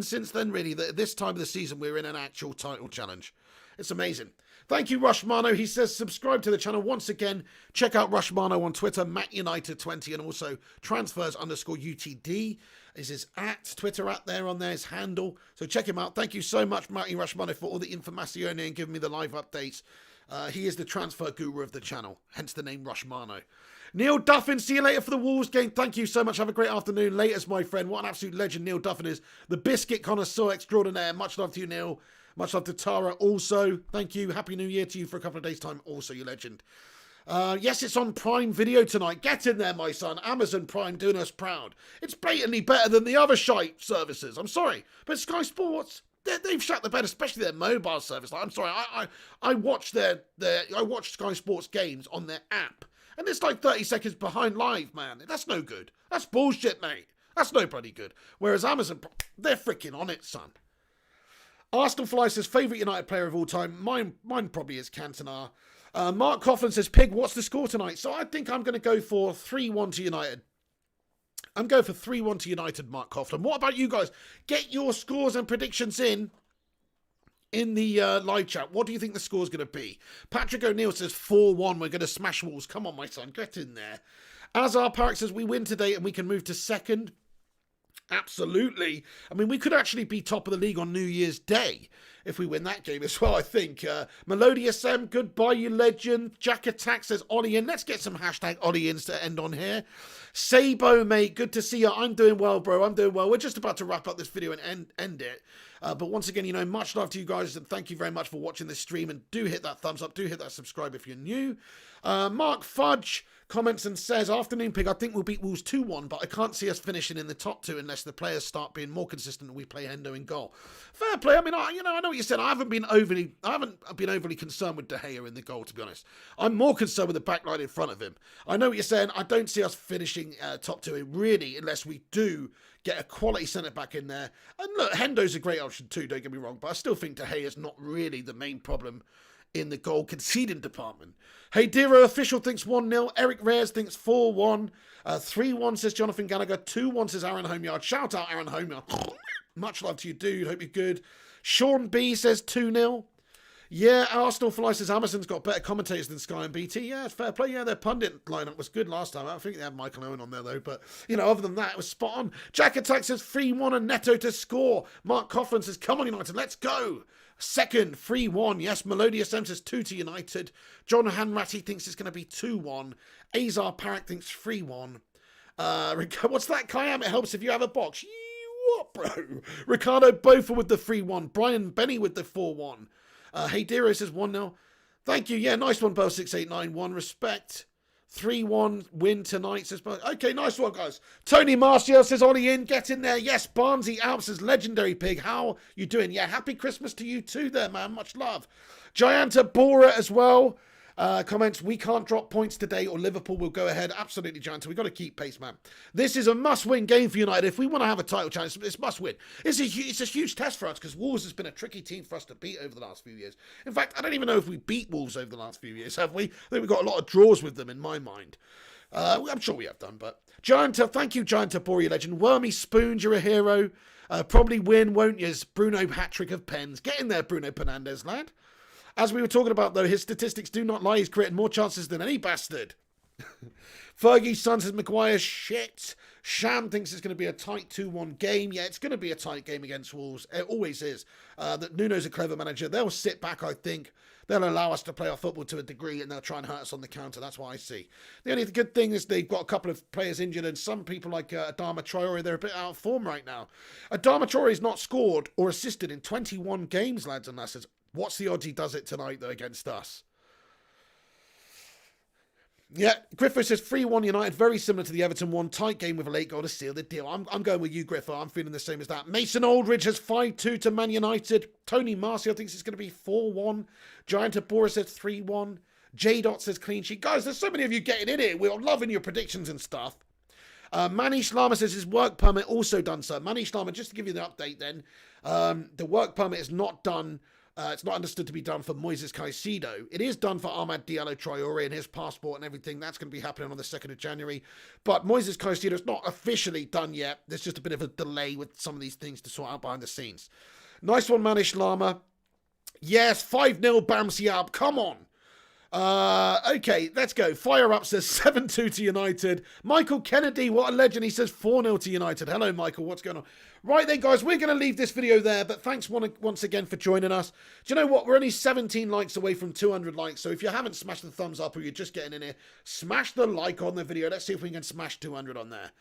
since then, really, that this time of the season we're in an actual title challenge. It's amazing. Thank you, Rushmano. He says, subscribe to the channel once again. Check out Rushmano on Twitter, MattUnited20, and also transfers_UTD is his Twitter there on there, his handle. So check him out. Thank you so much, Matty Rushmano, for all the information and giving me the live updates. He is the transfer guru of the channel, hence the name Rushmano. Neil Duffin, see you later for the Wolves game. Thank you so much. Have a great afternoon. Laters, my friend. What an absolute legend Neil Duffin is. The biscuit connoisseur extraordinaire. Much love to you, Neil. Much love to Tara also. Thank you. Happy New Year to you for a couple of days' time. Also, you legend. Yes, it's on Prime Video tonight. Get in there, my son. Amazon Prime doing us proud. It's blatantly better than the other shite services. I'm sorry. But Sky Sports, they've shut the bed, especially their mobile service. Like, I'm sorry. I watch I watch Sky Sports games on their app. And it's like 30 seconds behind live, man. That's no good. That's bullshit, mate. That's no bloody good. Whereas Amazon, they're freaking on it, son. Arsenal Fly says, favourite United player of all time. Mine probably is Cantona. Mark Coughlin says, Pig, what's the score tonight? So I think I'm going to go for 3-1 to United. I'm going for 3-1 to United, Mark Coughlin. What about you guys? Get your scores and predictions in the live chat. What do you think the score's going to be? Patrick O'Neill says 4-1. We're going to smash Wolves. Come on, my son. Get in there. Azar Park says, we win today and we can move to second. Absolutely. I mean, we could actually be top of the league on New Year's Day if we win that game as well, I think. Melodious M, goodbye, you legend. Jack Attack says Ollie in. Let's get some hashtag Ollie ins to end on here. Sabo, mate, good to see you. I'm doing well, bro. I'm doing well. We're just about to wrap up this video and end it. But once again, you know, much love to you guys, and thank you very much for watching this stream. And do hit that thumbs up. Do hit that subscribe if you're new. Mark Fudge comments and says, afternoon, Pig, I think we'll beat Wolves 2-1, but I can't see us finishing in the top two unless the players start being more consistent and we play Hendo in goal. Fair play. I mean, I know what you said. I haven't been overly concerned with De Gea in the goal, to be honest. I'm more concerned with the back line in front of him. I know what you're saying. I don't see us finishing top two, really, unless we do get a quality centre-back in there. And look, Hendo's a great option too, don't get me wrong, but I still think De Gea is not really the main problem in the goal conceding department. Hey Dero official thinks 1-0. Eric Rares thinks 4-1. 3-1 says Jonathan Gallagher. 2-1 says Aaron Homeyard. Shout out Aaron Homeyard. Much love to you, dude. Hope you're good. Sean B says 2-0. Yeah, Arsenal Fly says Amazon's got better commentators than Sky and BT. Yeah, it's fair play. Yeah, their pundit lineup was good last time. I think they had Michael Owen on there, though. But, you know, other than that, it was spot on. Jack Attack says 3-1 and Neto to score. Mark Coughlin says, come on, United, let's go. Second, 3-1. Yes, Melodious M says 2 to United. John Hanratty thinks it's going to be 2-1. Azar Parrot thinks 3-1. What's that, Kayam? It helps if you have a box. What, bro? Ricardo Bofa with the 3-1. Brian Benny with the 4-1. Hey Dero says 1-0. Thank you. Yeah, nice one, Bo6891. Respect. 3-1 win tonight, says Bo. Okay, nice one, guys. Tony Martial says Ollie in. Get in there. Yes, Barnesy Alps says legendary Pig. How you doing? Yeah, happy Christmas to you too there, man. Much love. Gianta Bora as well. Comments, we can't drop points today or Liverpool will go ahead. Absolutely, Giants. We've got to keep pace, man. This is a must-win game for United. If we want to have a title challenge, it's must-win. It's a huge test for us because Wolves has been a tricky team for us to beat over the last few years. In fact, I don't even know if we beat Wolves over the last few years, have we? I think we've got a lot of draws with them in my mind. I'm sure we have done, but... Gianta, thank you, Gianta Boria legend. Wormy Spoons, you're a hero. Probably win, won't you? Bruno Patrick of Pens. Get in there, Bruno Fernandes, lad. As we were talking about, though, his statistics do not lie. He's created more chances than any bastard. Fergie's son says Maguire shit. Sham thinks it's going to be a tight 2-1 game. Yeah, it's going to be a tight game against Wolves. It always is. That Nuno's a clever manager. They'll sit back, I think. They'll allow us to play our football to a degree and they'll try and hurt us on the counter. That's what I see. The only good thing is they've got a couple of players injured and some people like Adama Traore, they're a bit out of form right now. Adama Traore's not scored or assisted in 21 games, lads and lasses. What's the odds he does it tonight, though, against us? Yeah, Griffo says 3-1 United, very similar to the Everton one. Tight game with a late goal to seal the deal. I'm going with you, Griffo. I'm feeling the same as that. Mason Aldridge has 5-2 to Man United. Tony Martial thinks it's going to be 4-1. Giant Abora says 3-1. J-Dot says clean sheet. Guys, there's so many of you getting in here. We're loving your predictions and stuff. Manish Lama says his work permit also done, sir. Manish Lama, just to give you the update then, the work permit is not done. It's not understood to be done for Moises Caicedo. It is done for Ahmad Diallo Traore and his passport and everything. That's going to be happening on the 2nd of January. But Moises Caicedo is not officially done yet. There's just a bit of a delay with some of these things to sort out behind the scenes. Nice one, Manish Lama. Yes, 5-0 Bamsiab. Come on. Okay, let's go. Fire Up says 7-2 to United. Michael Kennedy, what a legend. He says 4-0 to United. Hello, Michael. What's going on? Right then, guys, we're going to leave this video there, but thanks once again for joining us. Do you know what? We're only 17 likes away from 200 likes, so if you haven't smashed the thumbs up or you're just getting in here, smash the like on the video. Let's see if we can smash 200 on there.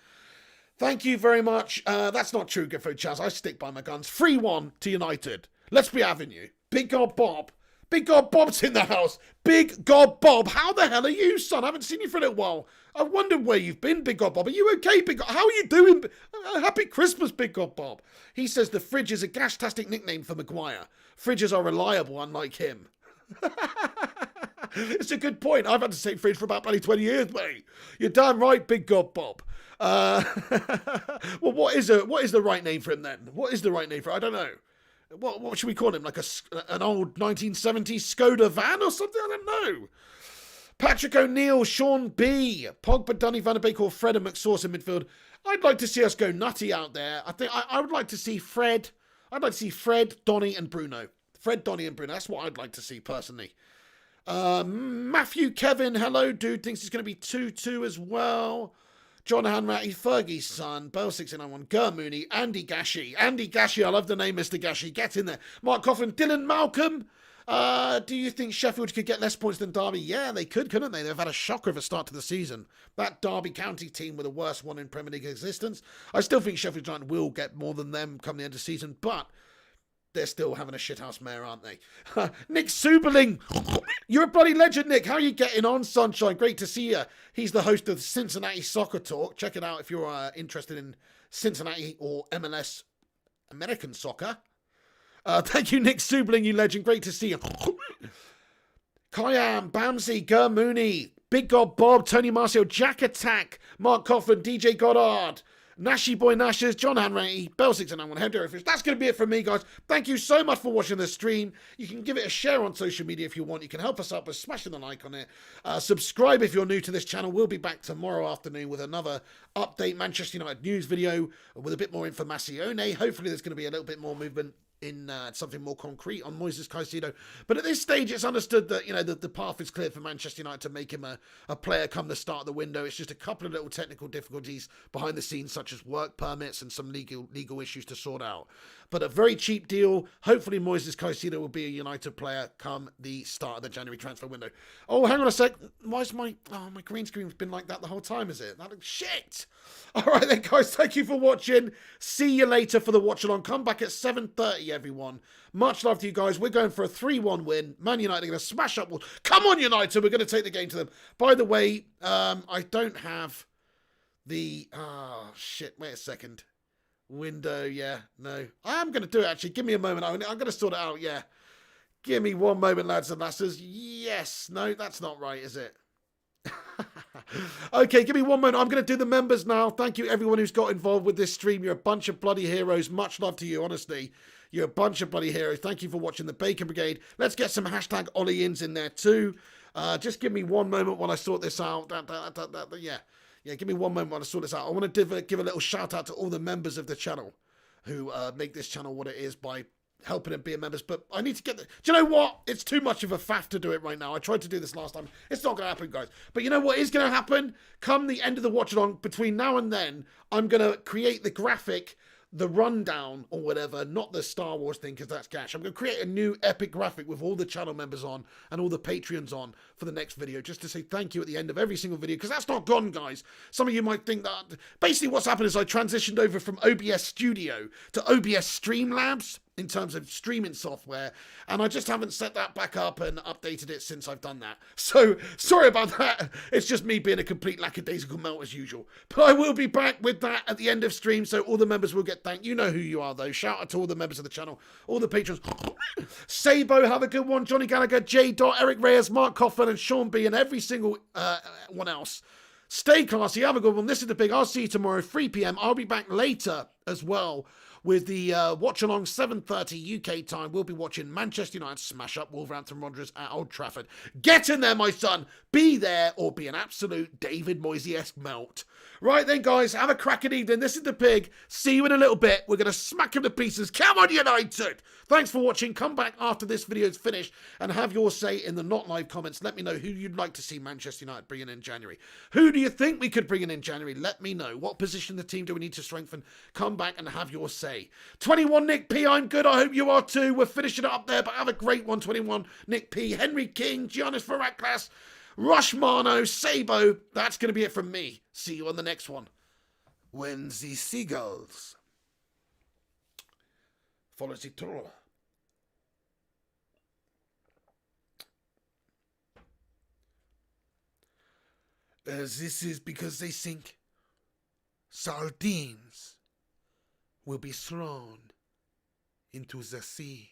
Thank you very much. That's not true, Griffo Chaz. I stick by my guns. 3-1 to United. Let's be having you. Big God Bob. Big God Bob's in the house. Big God Bob. How the hell are you, son? I haven't seen you for a little while. I wondered where you've been, Big God Bob. Are you okay, Big God? How are you doing? Happy Christmas, Big God Bob. He says the fridge is a gash-tastic nickname for Maguire. Fridges are reliable, unlike him. It's a good point. I've had to say fridge for about bloody 20 years, mate. You're damn right, Big God Bob. Well, what is the right name for him then? What is the right name for him? I don't know. What should we call him? Like an old 1970s Skoda van or something? I don't know. Patrick O'Neill, Sean B, Pogba, Dunny, Van der Beek, or Fred and McSauce in midfield. I'd like to see us go nutty out there. I think I would like to see Fred. I'd like to see Fred, Donny, and Bruno. Fred, Donny, and Bruno. That's what I'd like to see personally. Matthew Kevin, hello, dude. Thinks it's going to be 2-2 as well. John Hanratty, Fergie's son, Bell 691, Ger Mooney, Andy Gashi. Andy Gashi, I love the name, Mr. Gashi. Get in there. Mark Coughlin, Dylan Malcolm. Do you think Sheffield could get less points than Derby? Yeah, they could, couldn't they? They've had a shocker of a start to the season. That Derby County team were the worst one in Premier League existence. I still think Sheffield United will get more than them come the end of the season, but they're still having a shithouse mayor, aren't they? Nick Suberling. You're a bloody legend, Nick. How are you getting on, sunshine? Great to see you. He's the host of Cincinnati Soccer Talk. Check it out if you're interested in Cincinnati or MLS American soccer. Thank you, Nick Suberling, you legend. Great to see you. Kayam, Bamsey, Ger Mooney, Big God Bob, Tony Marcial, Jack Attack, Mark Coughlin, DJ Goddard, Nashy Boy Nashers, John Hanratty, Bell 691, Head Fish. That's going to be it from me, guys. Thank you so much for watching the stream. You can give it a share on social media if you want. You can help us out by smashing the like on it. Subscribe if you're new to this channel. We'll be back tomorrow afternoon with another update Manchester United news video with a bit more information. Hopefully there's going to be a little bit more movement in something more concrete on Moises Caicedo. But at this stage, it's understood that, you know, the path is clear for Manchester United to make him a player come the start of the window. It's just a couple of little technical difficulties behind the scenes, such as work permits and some legal issues to sort out. But a very cheap deal. Hopefully Moises Caicedo will be a United player come the start of the January transfer window. Oh, hang on a sec. Why's my green screen's been like that the whole time, is it? Shit! All right then, guys. Thank you for watching. See you later for the watch-along. Come back at 7:30, everyone. Much love to you guys. We're going for a 3-1 win. Man United are going to smash up Wolves. Come on, United. We're going to take the game to them. By the way, I don't have the... Oh, shit. Wait a second. Window, yeah. No. I am going to do it, actually. Give me a moment. I'm going to sort it out, yeah. Give me one moment, lads and lasses. Yes. No, that's not right, is it? Okay, give me one moment. I'm going to do the members now. Thank you, everyone who's got involved with this stream. You're a bunch of bloody heroes. Much love to you, honestly. You're a bunch of bloody heroes. Thank you for watching the Bacon Brigade. Let's get some hashtag Ollie-ins in there too. Just give me one moment while I sort this out. Yeah, give me one moment while I sort this out. I want to give a little shout out to all the members of the channel who make this channel what it is by helping it be a members, but I need to get the... Do you know what? It's too much of a faff to do it right now. I tried to do this last time. It's not going to happen, guys. But you know what is going to happen? Come the end of the watch along, between now and then, I'm going to create the graphic, the rundown or whatever, not the Star Wars thing because that's cash. I'm going to create a new epic graphic with all the channel members on and all the Patreons on for the next video, just to say thank you at the end of every single video, because that's not gone, guys. Some of you might think that... Basically what's happened is I transitioned over from OBS Studio to OBS Streamlabs in terms of streaming software, and I just haven't set that back up and updated it since I've done that. So sorry about that. It's just me being a complete lackadaisical melt as usual. But I will be back with that at the end of stream, so all the members will get thanked. You know who you are, though. Shout out to all the members of the channel, all the patrons. Sabo, have a good one. Johnny Gallagher, J. Eric Reyes, Mark Coughlin, and Sean B, and every single one else. Stay classy. Have a good one. This is the Big. I'll see you tomorrow, 3 p.m. I'll be back later as well with the watch along 7:30 UK time. We'll be watching Manchester United smash up Wolverhampton Wanderers at Old Trafford. Get in there, my son. Be there or be an absolute David Moyes-esque melt. Right then, guys, have a cracking evening. This is the Pig. See you in a little bit. We're going to smack him to pieces. Come on, United. Thanks for watching. Come back after this video is finished and have your say in the not live comments. Let me know who you'd like to see Manchester United bringing in January. Who do you think we could bring in January? Let me know. What position the team do we need to strengthen? Come back and have your say. 21 Nick P, I'm good. I hope you are too. We're finishing it up there, but have a great one. 21 Nick P, Henry King, Giannis Varaklas, Rush Marno, Sabo. That's going to be it from me. See you on the next one. When the seagulls follow the trawler. This is because they think sardines will be thrown into the sea.